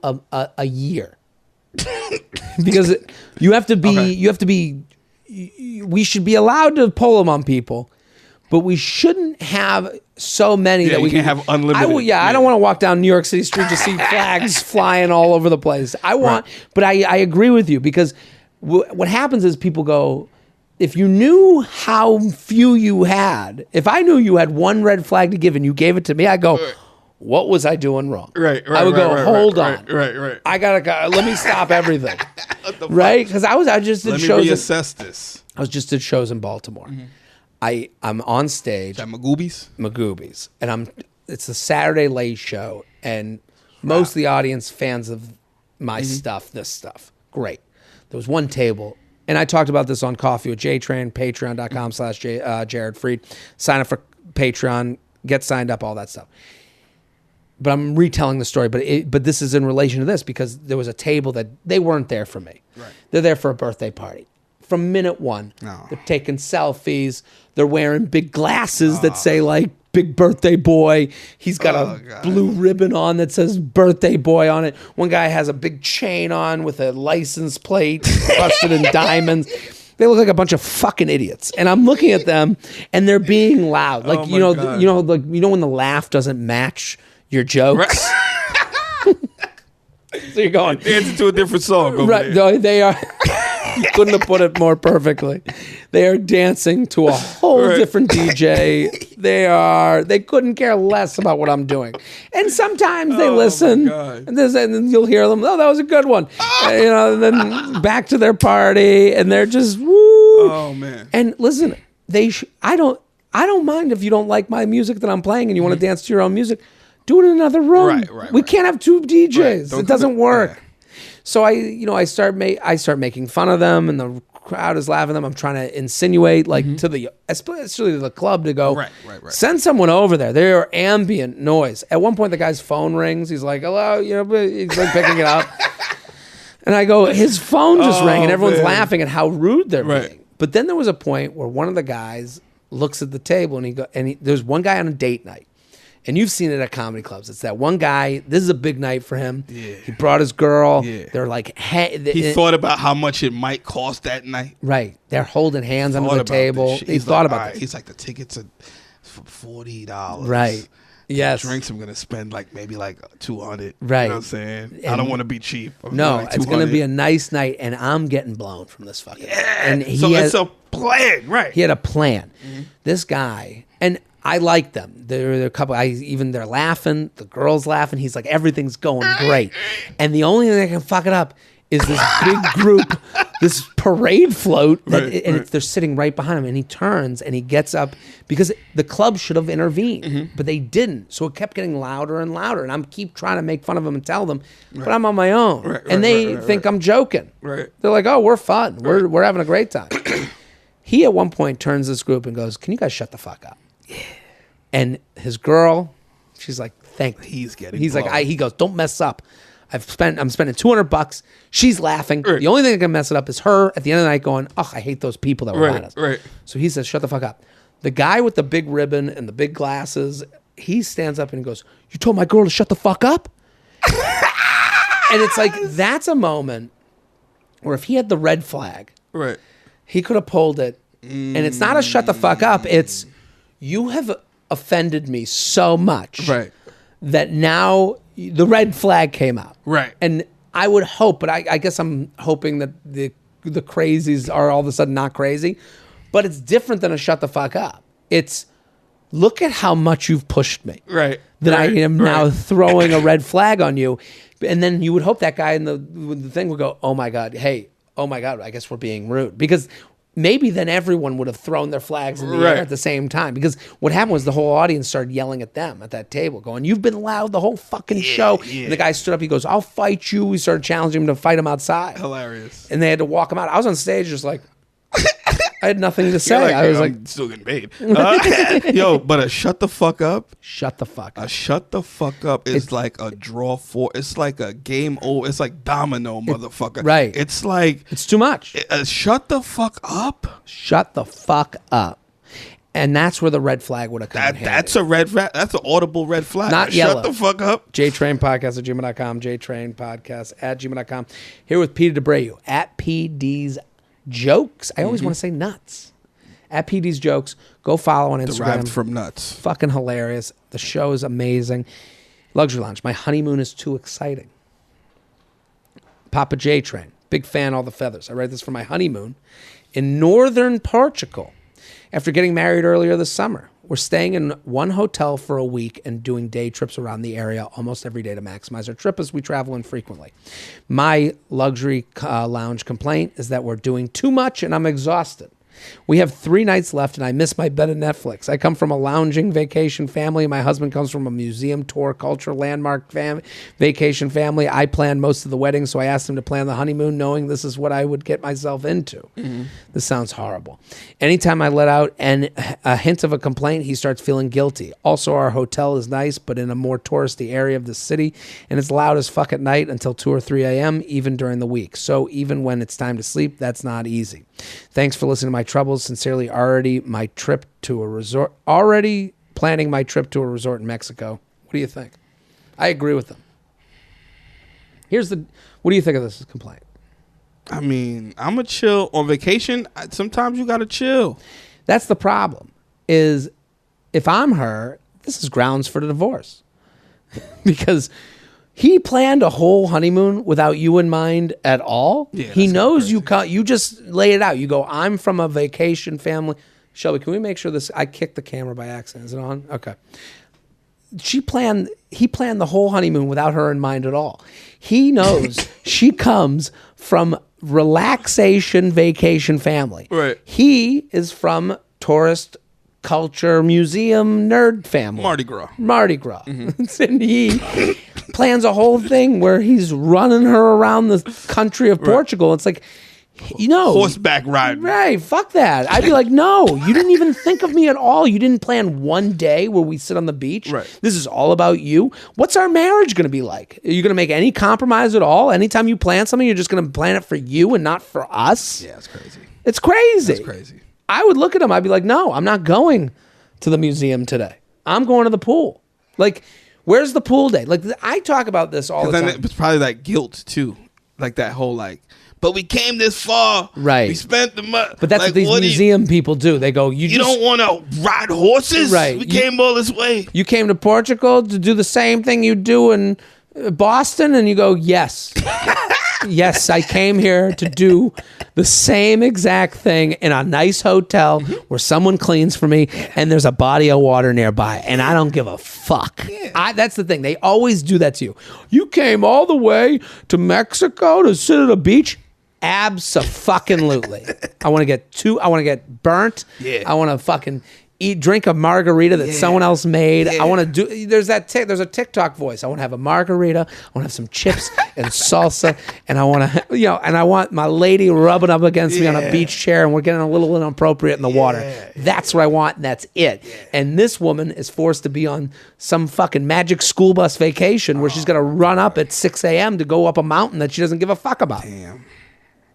a year because you have to be. Okay. You have to be. We should be allowed to pull them on people, but we shouldn't have so many that we can't have unlimited. I don't want to walk down New York City street to see flags flying all over the place. But I agree with you because what happens is people go. If you knew how few you had, if I knew you had 1 red flag to give and you gave it to me, I go. What was I doing wrong? Right. I would go, hold on. Right. I gotta let me stop everything. Right? Because I just did shows. Let me reassess this. I was just did shows in Baltimore. Mm-hmm. I'm on stage. At Magoobies, and it's a Saturday late show, and most of the audience fans of my stuff. This stuff, great. There was one table. And I talked about this on Coffee with JTrain, patreon.com/Jared Freid. Sign up for Patreon, get signed up, all that stuff. But I'm retelling the story, but this is in relation to this because there was a table that they weren't there for me. Right. They're there for a birthday party. From minute 1, they're taking selfies. They're wearing big glasses that say like big birthday boy. He's got a blue ribbon on that says birthday boy on it. One guy has a big chain on with a license plate busted in diamonds. They look like a bunch of fucking idiots. And I'm looking at them and they're being loud. Like, like when the laugh doesn't match your jokes. Right. So you're going dancing to a different song. Right. No, they are. You couldn't have put it more perfectly. They are dancing to a whole different DJ. They couldn't care less about what I'm doing. And sometimes they listen and then you'll hear them, oh, that was a good one. And then back to their party and they're just woo. Oh man. And listen, I don't mind if you don't like my music that I'm playing and you want to dance to your own music. Do it in another room. We can't have two DJs. It doesn't work. Yeah. So I start making fun of them, and the crowd is laughing at them. I'm trying to insinuate especially to the club to go, send someone over there. They're ambient noise. At one point, the guy's phone rings. He's like, hello, he's like picking it up. And I go, his phone just rang, and everyone's laughing at how rude they're being. But then there was a point where one of the guys looks at the table, and there's one guy on a date night. And you've seen it at comedy clubs. It's that one guy. This is a big night for him. Yeah. He brought his girl. Yeah. They're like, he thought about how much it might cost that night. Right. They're holding hands under the table. He thought about it. He's like, the tickets are for $40. Right. Yes. Drinks I'm gonna spend maybe $200. Right. You know what I'm saying? And I don't want to be cheap. It's gonna be a nice night, and I'm getting blown from this fucking. Yeah. And it's a plan, right? He had a plan. Mm-hmm. This guy, and I like them. They're a couple. They're laughing. The girl's laughing. He's like, everything's going great, and the only thing that can fuck it up is this big group, this parade float, they're sitting right behind him, and he turns and he gets up because the club should have intervened, but they didn't. So it kept getting louder and louder, and I'm keep trying to make fun of him and tell them, but I'm on my own, and they think I'm joking. Right. They're like, oh, we're fun. We're having a great time. He at one point turns this group and goes, can you guys shut the fuck up? Yeah. And his girl, she's like, thank you. He's like, he goes, don't mess up. I'm spending $200. She's laughing. Right. The only thing that can mess it up is her at the end of the night going, oh, I hate those people that were behind us. Right. So he says, shut the fuck up. The guy with the big ribbon and the big glasses, he stands up and goes, you told my girl to shut the fuck up? And it's like, that's a moment where if he had the red flag, he could have pulled it. And it's not a shut the fuck up. It's, you have offended me so much that now the red flag came out. Right. And I would hope, but I guess I'm hoping that the crazies are all of a sudden not crazy. But it's different than a shut the fuck up. It's, look at how much you've pushed me. Right. That I am now throwing a red flag on you. And then you would hope that guy in the thing would go, oh my God, I guess we're being rude. Because maybe then everyone would have thrown their flags in the air at the same time. Because what happened was the whole audience started yelling at them at that table, going, you've been loud the whole fucking show. Yeah. And the guy stood up, he goes, I'll fight you. We started challenging him to fight him outside. Hilarious. And they had to walk him out. I was on stage just like, I had nothing to say. I was I'm still getting paid. Yo, but a shut the fuck up. Shut the fuck up. A shut the fuck up is like a draw for. It's like a game over. It's like domino, motherfucker. Right. It's like. It's too much. Shut the fuck up. Shut the fuck up. And that's where the red flag would have come in handy. That's a red flag. That's an audible red flag. Not yellow. Shut the fuck up. JTrain podcast at gmail.com. JTrain podcast at gmail.com. Here with Petey DeAbreu at PD's Jokes. I always want to say nuts. At PD's Jokes. Go follow on Instagram. Derived from nuts. Fucking hilarious. The show is amazing. Luxury Lounge. My honeymoon is too exciting. Papa JTrain. Big fan, all the feathers. I write this for my honeymoon in northern Portugal. After getting married earlier this summer, we're staying in one hotel for a week and doing day trips around the area almost every day to maximize our trip as we travel infrequently. My luxury lounge complaint is that we're doing too much and I'm exhausted. We have 3 nights left and I miss my bed and Netflix. I come from a lounging vacation family. My husband comes from a museum tour, culture, landmark vacation family. I planned most of the weddings, so I asked him to plan the honeymoon knowing this is what I would get myself into. Mm-hmm. This sounds horrible. Anytime I let out a hint of a complaint, he starts feeling guilty. Also, our hotel is nice, but in a more touristy area of the city, and it's loud as fuck at night until 2 or 3 a.m., even during the week. So even when it's time to sleep, that's not easy. Thanks for listening to my troubles. Sincerely, already planning my trip to a resort in Mexico. What do you think? I agree with them. What do you think of this complaint? I mean, I'm a chill on vacation. Sometimes you got to chill. That's the problem is if I'm her, this is grounds for the divorce because he planned a whole honeymoon without you in mind at all. Yeah, he knows you just lay it out. You go, I'm from a vacation family. Shelby, can we make sure this? I kicked the camera by accident. Is it on? Okay. He planned the whole honeymoon without her in mind at all. He knows she comes from relaxation vacation family. Right. He is from tourist culture museum nerd family. Mardi Gras. And he plans a whole thing where he's running her around the country of Portugal. It's like, horseback riding. Right, fuck that. I'd be like, no, you didn't even think of me at all. You didn't plan one day where we sit on the beach. Right. This is all about you. What's our marriage going to be like? Are you going to make any compromise at all? Anytime you plan something, you're just going to plan it for you and not for us? Yeah, it's crazy. It's crazy. That's crazy. I would look at him. I'd be like, no, I'm not going to the museum today. I'm going to the pool. Like, where's the pool day? Like, I talk about this all the time. It's probably that guilt, too. Like, that whole, like, but we came this far. Right. We spent the money. But that's like, what these museum people do. They go, you don't want to ride horses? Right. We came all this way. You came to Portugal to do the same thing you do in Boston? And you go, yes. Yes, I came here to do the same exact thing in a nice hotel where someone cleans for me and there's a body of water nearby and I don't give a fuck. Yeah. That's the thing. They always do that to you. You came all the way to Mexico to sit at a beach? Abso-fucking-lutely. I want to get burnt. Yeah. I want to fucking drink a margarita that someone else made. I want to do. There's a TikTok voice. I want to have a margarita. I want to have some chips and salsa, and I want to, and I want my lady rubbing up against me on a beach chair, and we're getting a little inappropriate in the water. That's what I want, and that's it. Yeah. And this woman is forced to be on some fucking magic school bus vacation where she's gonna run up at 6 a.m. to go up a mountain that she doesn't give a fuck about. Damn.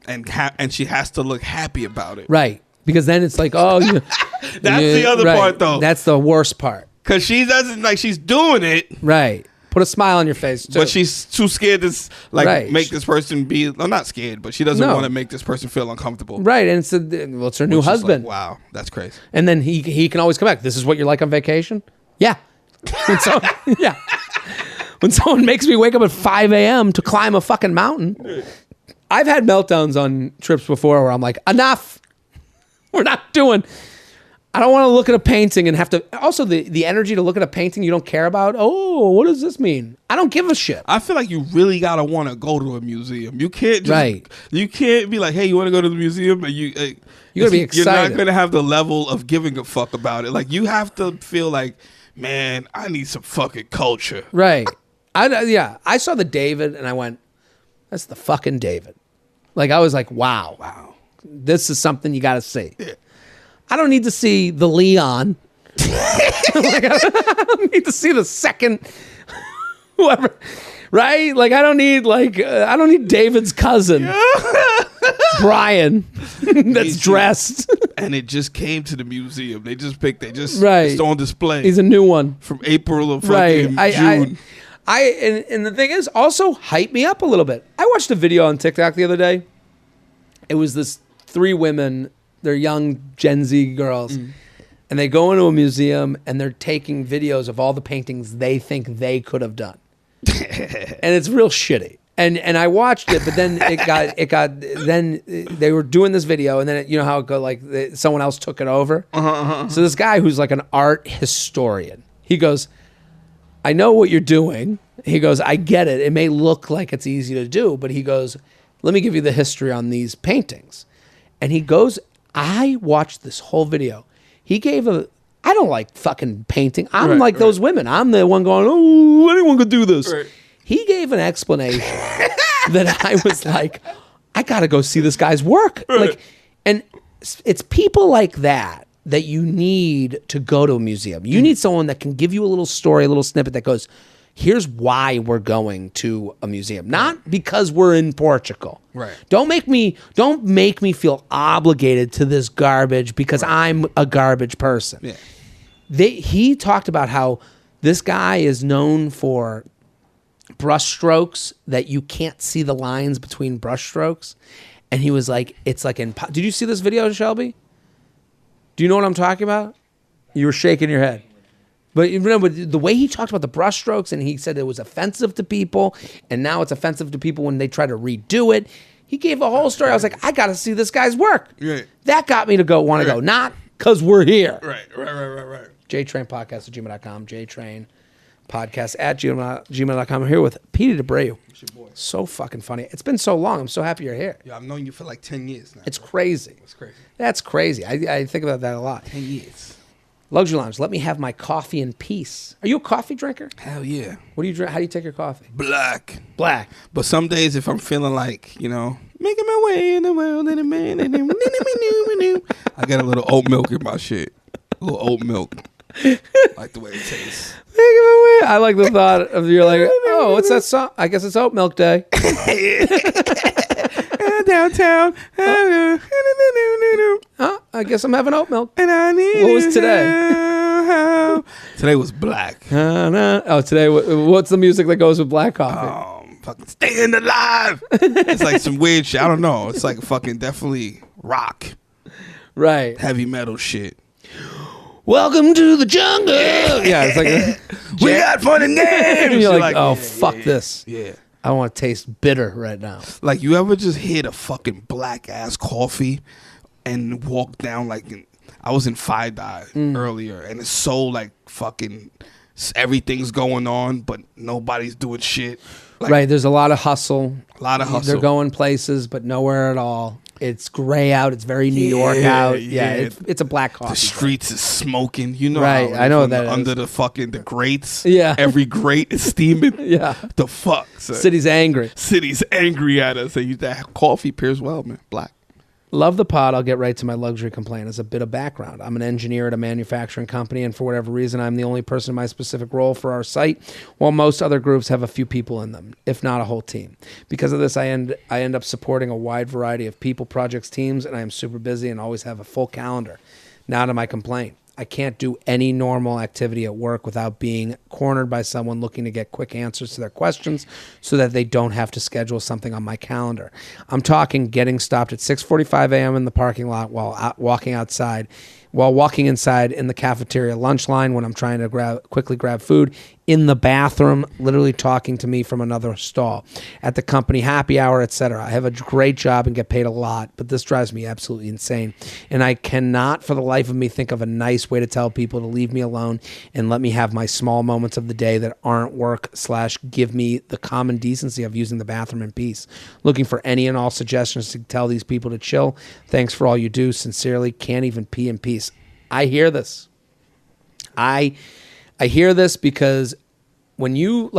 And she has to look happy about it. Right. Because then it's like, oh, that's the other part, though. That's the worst part. Because she doesn't like she's doing it, right? Put a smile on your face, too. But she's too scared to make this person be. Well, not scared, but she doesn't want to make this person feel uncomfortable, right? And it's her new husband. Like, wow, that's crazy. And then he can always come back. This is what you're like on vacation, yeah. When someone makes me wake up at 5 a.m. to climb a fucking mountain, I've had meltdowns on trips before where I'm like, enough. We're not doing. I don't want to look at a painting and have to. Also, the energy to look at a painting you don't care about. Oh, what does this mean? I don't give a shit. I feel like you really gotta want to go to a museum. You can't just. You can't be like, hey, you want to go to the museum? And you gotta be excited. You're not gonna have the level of giving a fuck about it. Like you have to feel like, man, I need some fucking culture. Right. I saw the David and I went, that's the fucking David. Like I was like, wow. This is something you got to see. Yeah. I don't need to see the Leon. I don't need to see the second whoever, right? Like I don't need David's cousin, Brian, that's dressed. And it just came to the museum. They just picked. It's on display. He's a new one from April of fucking June. And the thing is, also hype me up a little bit. I watched a video on TikTok the other day. It was this 3 women, they're young Gen Z girls, and they go into a museum and they're taking videos of all the paintings they think they could have done. And it's real shitty. And I watched it, but then then they were doing this video and then how it go someone else took it over. So this guy who's like an art historian, he goes, I know what you're doing. He goes, I get it. It may look like it's easy to do, but he goes, let me give you the history on these paintings. And he goes, I watched this whole video. He gave I don't like fucking painting. I'm like those women. I'm the one going, oh, anyone could do this. Right. He gave an explanation that I was like, I got to go see this guy's work. Right. Like, and it's people like that you need to go to a museum. You need someone that can give you a little story, a little snippet that goes, here's why we're going to a museum. Not because we're in Portugal. Right. Don't make me feel obligated to this garbage because I'm a garbage person. Yeah. He talked about how this guy is known for brush strokes that you can't see the lines between brush strokes. And he was like, it's like did you see this video, Shelby? Do you know what I'm talking about? You were shaking your head. But remember, the way he talked about the brushstrokes, and he said it was offensive to people, and now it's offensive to people when they try to redo it. He gave a whole story. I was like, I got to see this guy's work. Right. That got me to go, not because we're here. Right. JTrain podcast at gmail.com, JTrain podcast at gmail.com. I'm here with Petey DeAbreu. It's your boy. So fucking funny. It's been so long. I'm so happy you're here. Yeah, I've known you for like 10 years now. It's crazy. It's crazy. That's crazy. I think about that a lot. 10 years. Luxury Lounge, let me have my coffee in peace. Are you a coffee drinker? Hell yeah. What do you drink? How do you take your coffee? Black. But some days if I'm feeling like, making my way in the world in a minute, I got a little oat milk in my shit. A little oat milk. Like the way it tastes. I like the thought of you're like, oh, what's that song? I guess it's oat milk day. Downtown. I guess I'm having oat milk. And I need what was today? Today was black. Today, what's the music that goes with black coffee? Fucking staying alive. It's like some weird shit. I don't know. It's like fucking definitely rock. Right. Heavy metal shit. Welcome to the jungle. Yeah, it's like we got fun and games. And you're like, oh, fuck this. Yeah. I want to taste bitter right now. Like, you ever just hit a fucking black ass coffee and walk down I was in Freid earlier, and it's so like fucking everything's going on, but nobody's doing shit. Right, there's a lot of hustle. They're going places, but nowhere at all. It's gray out. It's very New York out. Yeah, it's a black coffee. The streets is smoking. Right, I know that under the fucking the grates. Yeah, every grate is steaming. Yeah, the fuck. Son. City's angry. City's angry at us. And that coffee pairs well, man. Black. Love the pod. I'll get right to my luxury complaint. As a bit of background, I'm an engineer at a manufacturing company, and for whatever reason, I'm the only person in my specific role for our site, while most other groups have a few people in them, if not a whole team. Because of this, I end up supporting a wide variety of people, projects, teams, and I am super busy and always have a full calendar. Now to my complaint. I can't do any normal activity at work without being cornered by someone looking to get quick answers to their questions so that they don't have to schedule something on my calendar. I'm talking getting stopped at 6:45 a.m. in the parking lot while walking inside in the cafeteria lunch line when I'm trying to quickly grab food, in the bathroom, literally talking to me from another stall, at the company happy hour, etc. I have a great job and get paid a lot, but this drives me absolutely insane. And I cannot for the life of me think of a nice way to tell people to leave me alone and let me have my small moments of the day that aren't work / give me the common decency of using the bathroom in peace. Looking for any and all suggestions to tell these people to chill. Thanks for all you do. Sincerely, can't even pee in peace. I hear this. I hear this because when you,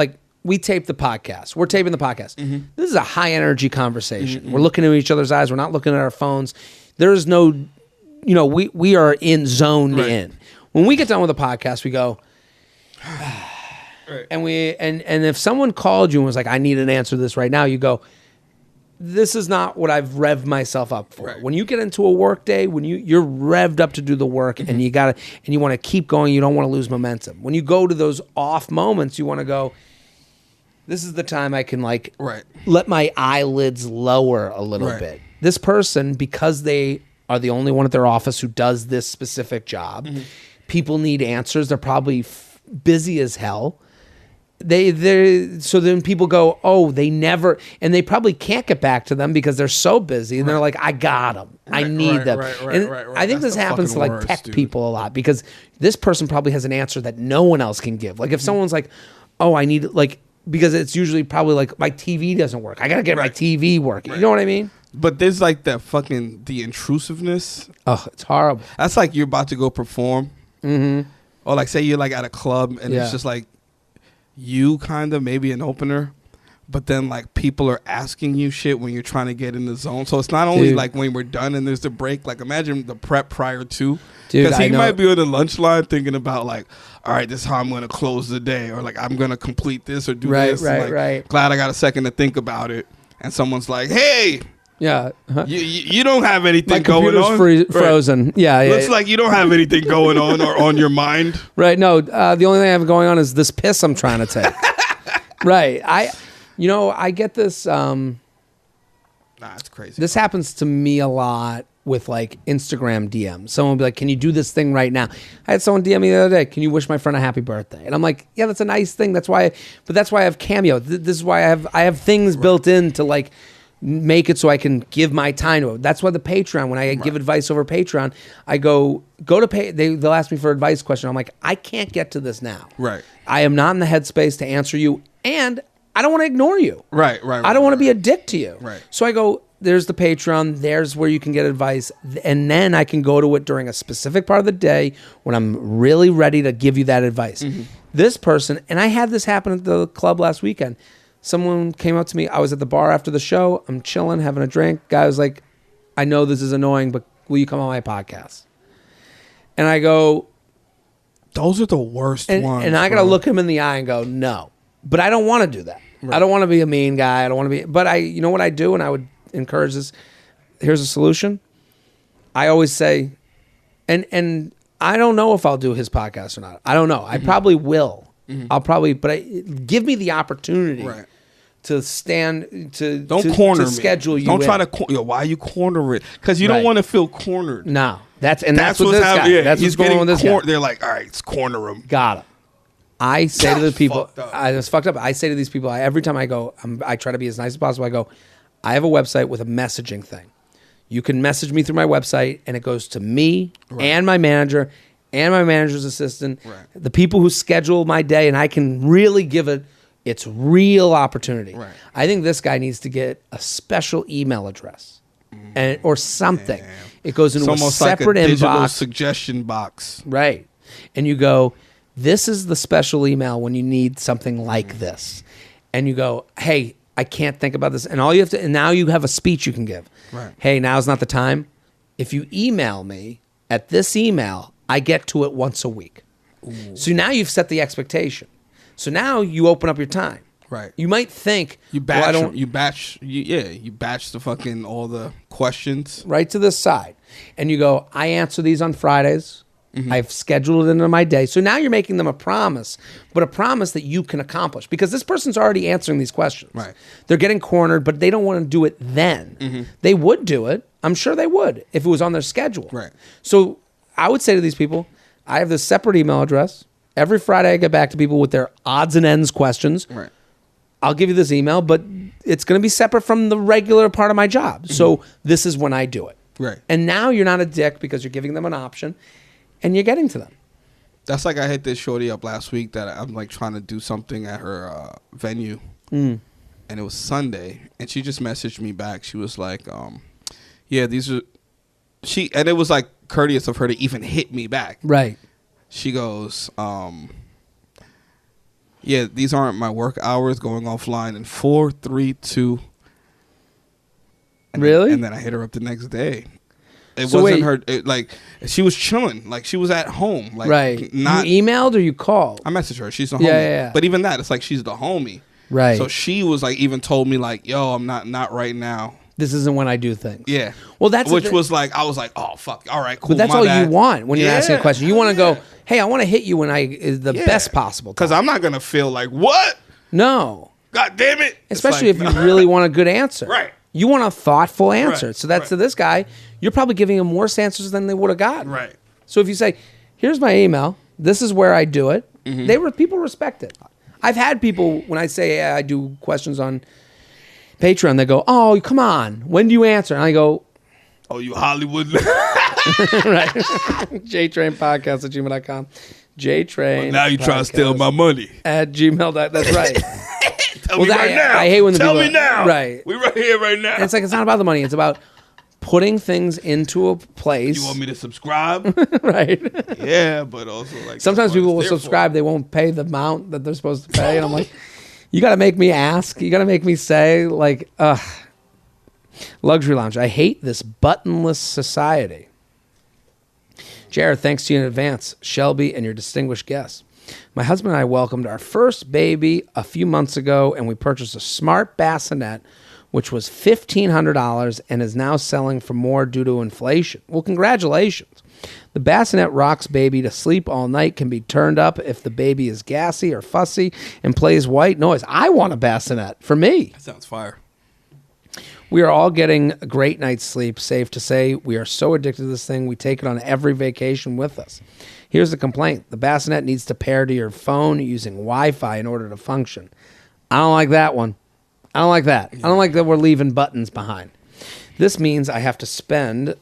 we tape the podcast. We're taping the podcast. Mm-hmm. This is a high energy conversation. Mm-hmm. We're looking into each other's eyes. We're not looking at our phones. There's no, we are zoned in. When we get done with the podcast, we go, right. And if someone called you and was like, I need an answer to this right now, you go, this is not what I've revved myself up for. Right. When you get into a work day, when you're revved up to do the work, and you want to keep going, you don't want to lose momentum. When you go to those off moments, you want to go, this is the time I can let my eyelids lower a little bit. This person, because they are the only one at their office who does this specific job, people need answers. They're probably busy as hell. So then people go, oh, they never, and they probably can't get back to them because they're so busy, and they're like, I got them. I need them. I think this happens to tech people a lot because this person probably has an answer that no one else can give. Like if someone's like, oh, I need because it's usually probably my TV doesn't work. I got to get my TV working. You know what I mean? But there's the intrusiveness. Oh, it's horrible. That's like you're about to go perform. Mm-hmm. Or say you're at a club and it's just you kind of maybe an opener, but then people are asking you shit when you're trying to get in the zone. So it's not only when we're done and there's the break. Imagine the prep prior to, because he might be on the lunch line thinking about all right, this is how I'm going to close the day, or I'm going to complete this or do this. Right. Glad I got a second to think about it, and someone's like, hey. Yeah, you don't have anything going on. Frozen. Right. Yeah, looks like you don't have anything going on or on your mind. Right. No, the only thing I have going on is this piss I'm trying to take. Right. I get this. It's crazy. This happens to me a lot with Instagram DMs. Someone will be like, "Can you do this thing right now?" I had someone DM me the other day, "Can you wish my friend a happy birthday?" And I'm like, "Yeah, that's a nice thing. That's why I have Cameo. This is why I have things built in to make it so I can give my time to it. That's why the Patreon, when I give advice over Patreon, I go to pay. They'll ask me for advice question. I'm like, I can't get to this now. Right. I am not in the headspace to answer you, and I don't want to ignore you. Right. I don't want to be a dick to you. Right. So I go, there's the Patreon. There's where you can get advice. And then I can go to it during a specific part of the day when I'm really ready to give you that advice. This person, and I had this happen at the club last weekend. Someone came up to me. I was at the bar after the show. I'm chilling, having a drink. Guy was like, I know this is annoying, but will you come on my podcast? And I go... Those are the worst ones. And I got to look him in the eye and go, no. But I don't want to do that. Right. I don't want to be a mean guy. I don't want to be... But you know what I do? And I would encourage this. Here's a solution. I always say... And I don't know if I'll do his podcast or not. I don't know. I probably will. I'll probably... But give me the opportunity... Right. To stand to corner to schedule you. Don't try to why are you corner it? Because you don't want to feel cornered. No, that's what this guy. Yeah, that's what's going on with this guy. They're like, all right, let's corner him. Got him. I say to the people, it's fucked up. I say to these people, every time I go, I try to be as nice as possible. I go, I have a website with a messaging thing. You can message me through my website, and it goes to me and my manager and my manager's assistant, the people who schedule my day, and I can really give it. It's real opportunity. Right. I think this guy needs to get a special email address or something. Damn. It goes into a separate like a inbox. digital suggestion box. Right. And you go, this is the special email when you need something like this. And you go, hey, I can't think about this. And all you have to, and now you have a speech you can give. Right. Hey, now's not the time. If you email me at this email, I get to it once a week. Ooh. So now you've set the expectation. So now you open up your time. Right. You might think you batch you batch the fucking all the questions right to this side. And you go, I answer these on Fridays. I've scheduled it into my day. So now you're making them a promise, but a promise that you can accomplish because this person's already answering these questions. Right. They're getting cornered, but they don't want to do it then. They would do it. I'm sure they would if it was on their schedule. Right. So I would say to these people, I have this separate email address. Every Friday I get back to people with their odds and ends questions. Right. I'll give you this email, but it's going to be separate from the regular part of my job. So this is when I do it. Right. And now you're not a dick because you're giving them an option and you're getting to them. That's like I hit this shorty up last week that I'm like trying to do something at her venue. And it was Sunday. And she just messaged me back. She was like, yeah, these are... And it was like courteous of her to even hit me back. Right. She goes, yeah, these aren't my work hours, going offline in 4, 3, 2. Really? And then I hit her up the next day. It wasn't her, like, she was chilling. Like, she was at home. Like, right. You emailed or you called? I messaged her. She's the homie. Yeah. But even that, it's like she's the homie. Right. So she was like, even told me, like, yo, I'm not right now. This isn't when I do things. Yeah. Well, that's which was like, I was like, oh, fuck. All right, cool. But that's all you want when you're asking a question. You want to go, hey, I want to hit you when is the best possible. Because I'm not going to feel like, what? No. God damn it. Especially if you really want a good answer. Right. You want a thoughtful answer. Right. So that's to this guy, you're probably giving him more answers than they would have gotten. Right. So if you say, here's my email, this is where I do it, people respect it. I've had people, when I say I do questions on Patreon, they go, oh, come on. When do you answer? And I go, oh, you Hollywood. Right. JTrain podcast at gmail.com. JTrain. Well, now you trying to steal my money. At gmail. That's right. Tell me right now. I hate when the Tell people me now. Right. We right here right now. And it's like, it's not about the money. It's about putting things into a place. You want me to subscribe? Right. Yeah, but also like sometimes people will subscribe. They won't pay the amount that they're supposed to pay. And I'm like, you got to make me ask. You got to make me say, like, Luxury Lounge. I hate this buttonless society. Jared, thanks to you in advance, Shelby, and your distinguished guests. My husband and I welcomed our first baby a few months ago, and we purchased a smart bassinet, which was $1,500 and is now selling for more due to inflation. Well, congratulations. The bassinet rocks baby to sleep all night, can be turned up if the baby is gassy or fussy, and plays white noise. I want a bassinet for me. That sounds fire. We are all getting a great night's sleep. Safe to say, we are so addicted to this thing, we take it on every vacation with us. Here's the complaint. The bassinet needs to pair to your phone using Wi-Fi in order to function. I don't like that one. I don't like that. I don't like that we're leaving buttons behind. This means I have to spend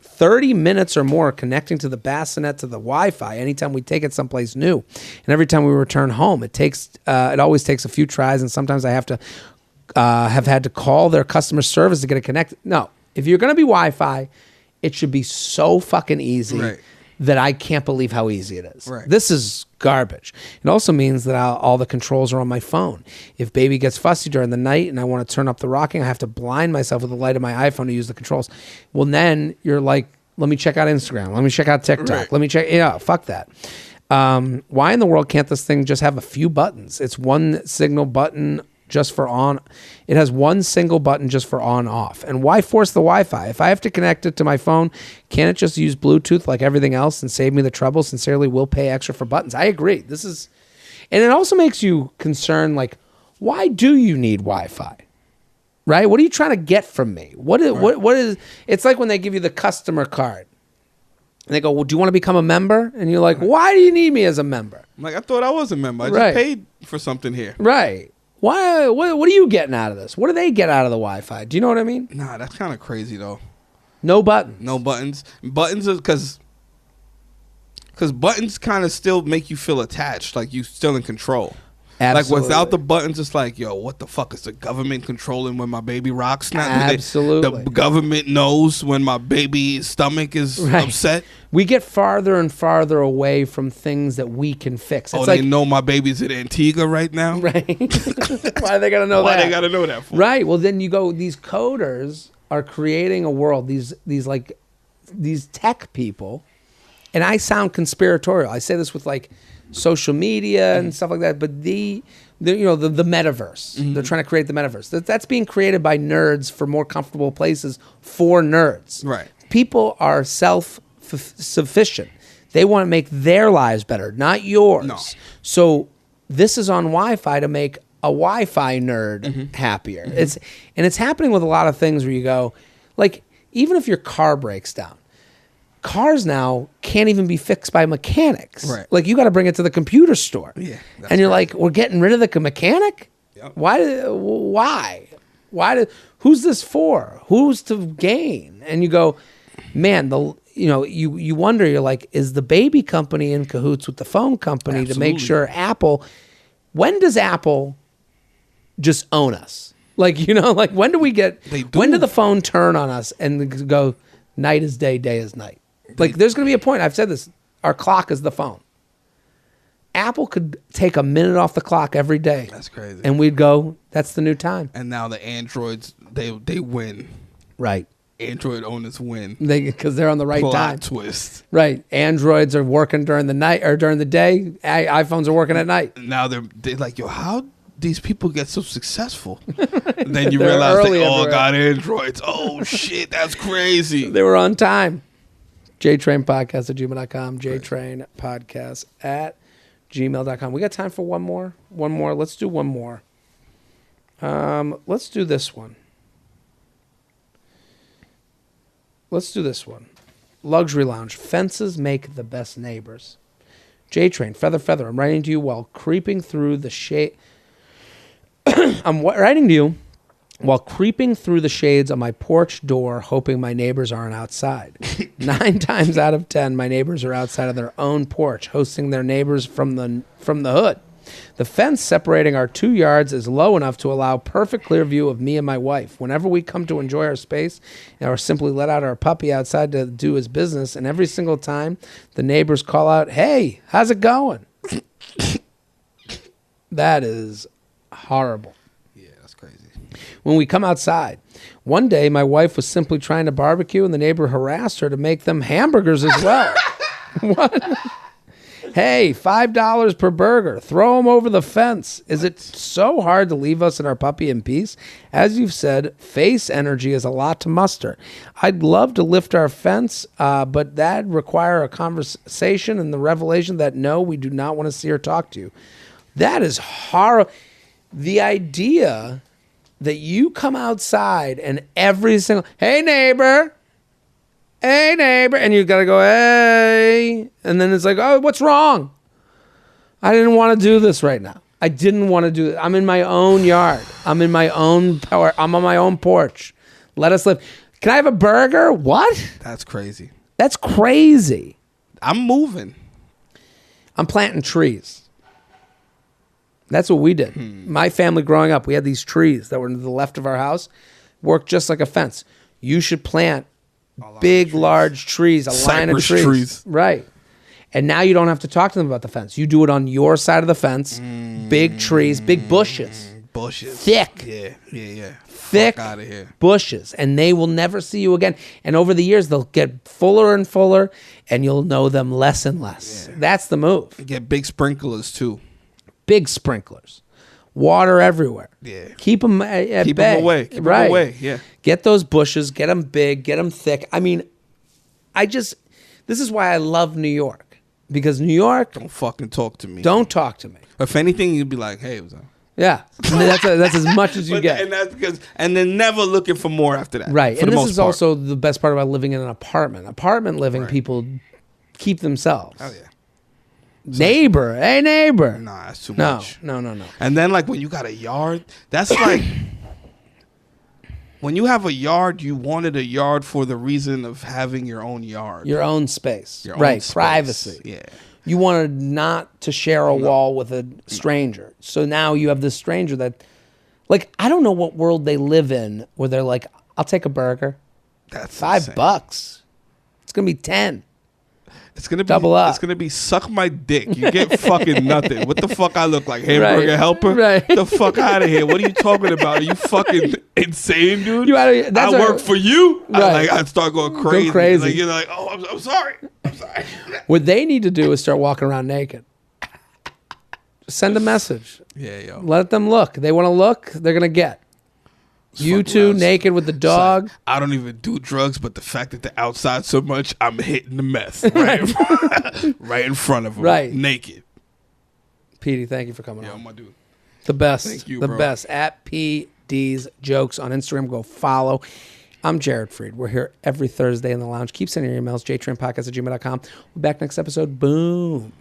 30 minutes or more connecting to the bassinet to the Wi-Fi anytime we take it someplace new. And every time we return home, it always takes a few tries, and sometimes I have to have had to call their customer service to get it connected. No, if you're going to be Wi-Fi, it should be so fucking easy Right. that I can't believe how easy it is. Right. This is garbage. It also means that all the controls are on my phone. If baby gets fussy during the night and I want to turn up the rocking, I have to blind myself with the light of my iPhone to use the controls. Well, then you're like, let me check out Instagram. Let me check out TikTok. Right. Let me check. Yeah, fuck that. Why in the world can't this thing just have a few buttons? It's one signal button just for on. It has one single button just for on off. And why force the Wi-Fi? If I have to connect it to my phone, can't it just use Bluetooth like everything else and save me the trouble? Sincerely, we'll pay extra for buttons. I agree. This is, and it also makes you concerned, like, why do you need Wi-Fi? Right? What are you trying to get from me? What is, it's like when they give you the customer card. And they go, well, do you want to become a member? And you're like, why do you need me as a member? I'm like, I thought I was a member. I Right. just paid for something here. Right. Why? What are you getting out of this? What do they get out of the Wi-Fi? Do you know what I mean? Nah, that's kind of crazy though. No buttons. No buttons. Buttons is because buttons kind of still make you feel attached, like you still in control. Absolutely. Like without the buttons, it's like, yo, what the fuck is the government controlling when my baby rocks now? Absolutely. The government knows when my baby's stomach is upset. We get farther and farther away from things that we can fix. It's They know my baby's in Antigua right now? Right. Why are they going to know that? Why they got to know that for? Right. Well, then you go, these coders are creating a world, these tech people, and I sound conspiratorial. I say this with like social media and stuff like that, but the metaverse. They're trying to create the metaverse. That's being created by nerds for more comfortable places for nerds. Right. People are self-sufficient. They want to make their lives better, not yours. No. So this is on Wi-Fi to make a Wi-Fi nerd happier. It's happening with a lot of things where you go, like, even if your car breaks down, cars now can't even be fixed by mechanics. Right. Like, you got to bring it to the computer store. Yeah, and you're right. like, we're getting rid of the mechanic? Yep. Why? Who's this for? Who's to gain? And you go, man, you wonder, you're like, is the baby company in cahoots with the phone company to make sure Apple, when does Apple just own us? Like, like when do we get, when did the phone turn on us and go, night is day, day is night? Like, there's going to be a point, I've said this, our clock is the phone. Apple could take a minute off the clock every day. That's crazy. And we'd go, that's the new time. And now the Androids, they win. Right. Android owners win. Because they're on the right Plot time. twist. Right. Androids are working during the night or during the day. iPhones are working at night. Now they're like, yo, how these people get so successful? And then you They're realize early they all everywhere. got Androids. Oh shit, that's crazy. They were on time. JTrain podcast at gmail.com. JTrain podcast at gmail.com. We got time for one more? One more. Let's do one more. Let's do this one. Luxury Lounge. Fences make the best neighbors. JTrain, feather. I'm writing to you while creeping through the shade. I'm writing to you while creeping through the shades on my porch door, hoping my neighbors aren't outside. 9 times out of 10, my neighbors are outside of their own porch, hosting their neighbors from the hood. The fence separating our 2 yards is low enough to allow perfect clear view of me and my wife. Whenever we come to enjoy our space or simply let out our puppy outside to do his business, and every single time the neighbors call out, "Hey, how's it going?" That is horrible. Yeah, that's crazy. When we come outside, one day my wife was simply trying to barbecue and the neighbor harassed her to make them hamburgers as well. What? Hey, $5 per burger. Throw them over the fence. Is it so hard to leave us and our puppy in peace? As you've said, face energy is a lot to muster. I'd love to lift our fence, but that'd require a conversation and the revelation that no, we do not want to see or talk to you. That is horrible. The idea that you come outside and every single, hey neighbor, and you gotta go, hey, and then it's like, oh, what's wrong? I didn't want to do this right now. I didn't want to do it. I'm in my own yard. I'm in my own power. I'm on my own porch. Let us live. Can I have a burger? What? That's crazy. That's crazy. I'm moving. I'm planting trees. That's what we did. My family growing up, we had these trees that were to the left of our house, worked just like a fence. You should plant big, large trees, a line of trees. Right. And now you don't have to talk to them about the fence. You do it on your side of the fence. Big trees, big bushes. Bushes. Thick. Yeah. Thick out of here. bushes. And they will never see you again. And over the years, they'll get fuller and fuller, and you'll know them less and less. Yeah. That's the move. Get big sprinklers, too. Big sprinklers. Water everywhere. Yeah. Keep them at Keep bay. them away. Keep them away, yeah. Get those bushes. Get them big. Get them thick. I mean, this is why I love New York. Because New York... Don't fucking talk to me. Don't talk to me. If anything, you'd be like, hey, what's up? Yeah. I mean, that's as much as you get. And that's because... And then never looking for more after that. Right. And this is part. also the best part about living in an apartment. Apartment living, people keep themselves. Oh, yeah. Neighbor. Hey, neighbor. Nah, that's too much. No. And then, like, when you got a yard, that's like... When you have a yard, you wanted a yard for the reason of having your own yard. Your own space. Your own right. space. Privacy. Yeah. You wanted not to share a wall with a stranger. So now you have this stranger that... Like, I don't know what world they live in where they're like, I'll take a burger. That's $5. insane. It's going to be 10. It's gonna be Double up. It's gonna be suck my dick. You get fucking nothing. What the fuck I look like? Hamburger Right. helper? Right. The fuck out of here. What are you talking about? Are you fucking insane, dude? That's I work for you. Right. I start going crazy. Go crazy. Like, you're like, oh, I'm sorry. I'm sorry. What they need to do is start walking around naked. Send a message. Yeah, yo. Let them look. They want to look, they're going to get. You two naked with the dog. Like, I don't even do drugs, but the fact that they're outside so much, I'm hitting the meth right in front of them. Right. Naked. Petey, thank you for coming on. My dude. The best. Thank you, the bro. best. At PD's Jokes on Instagram. Go follow. I'm Jared Freid. We're here every Thursday in the lounge. Keep sending your emails, jtrainpodcast@gmail.com. We'll be back next episode. Boom.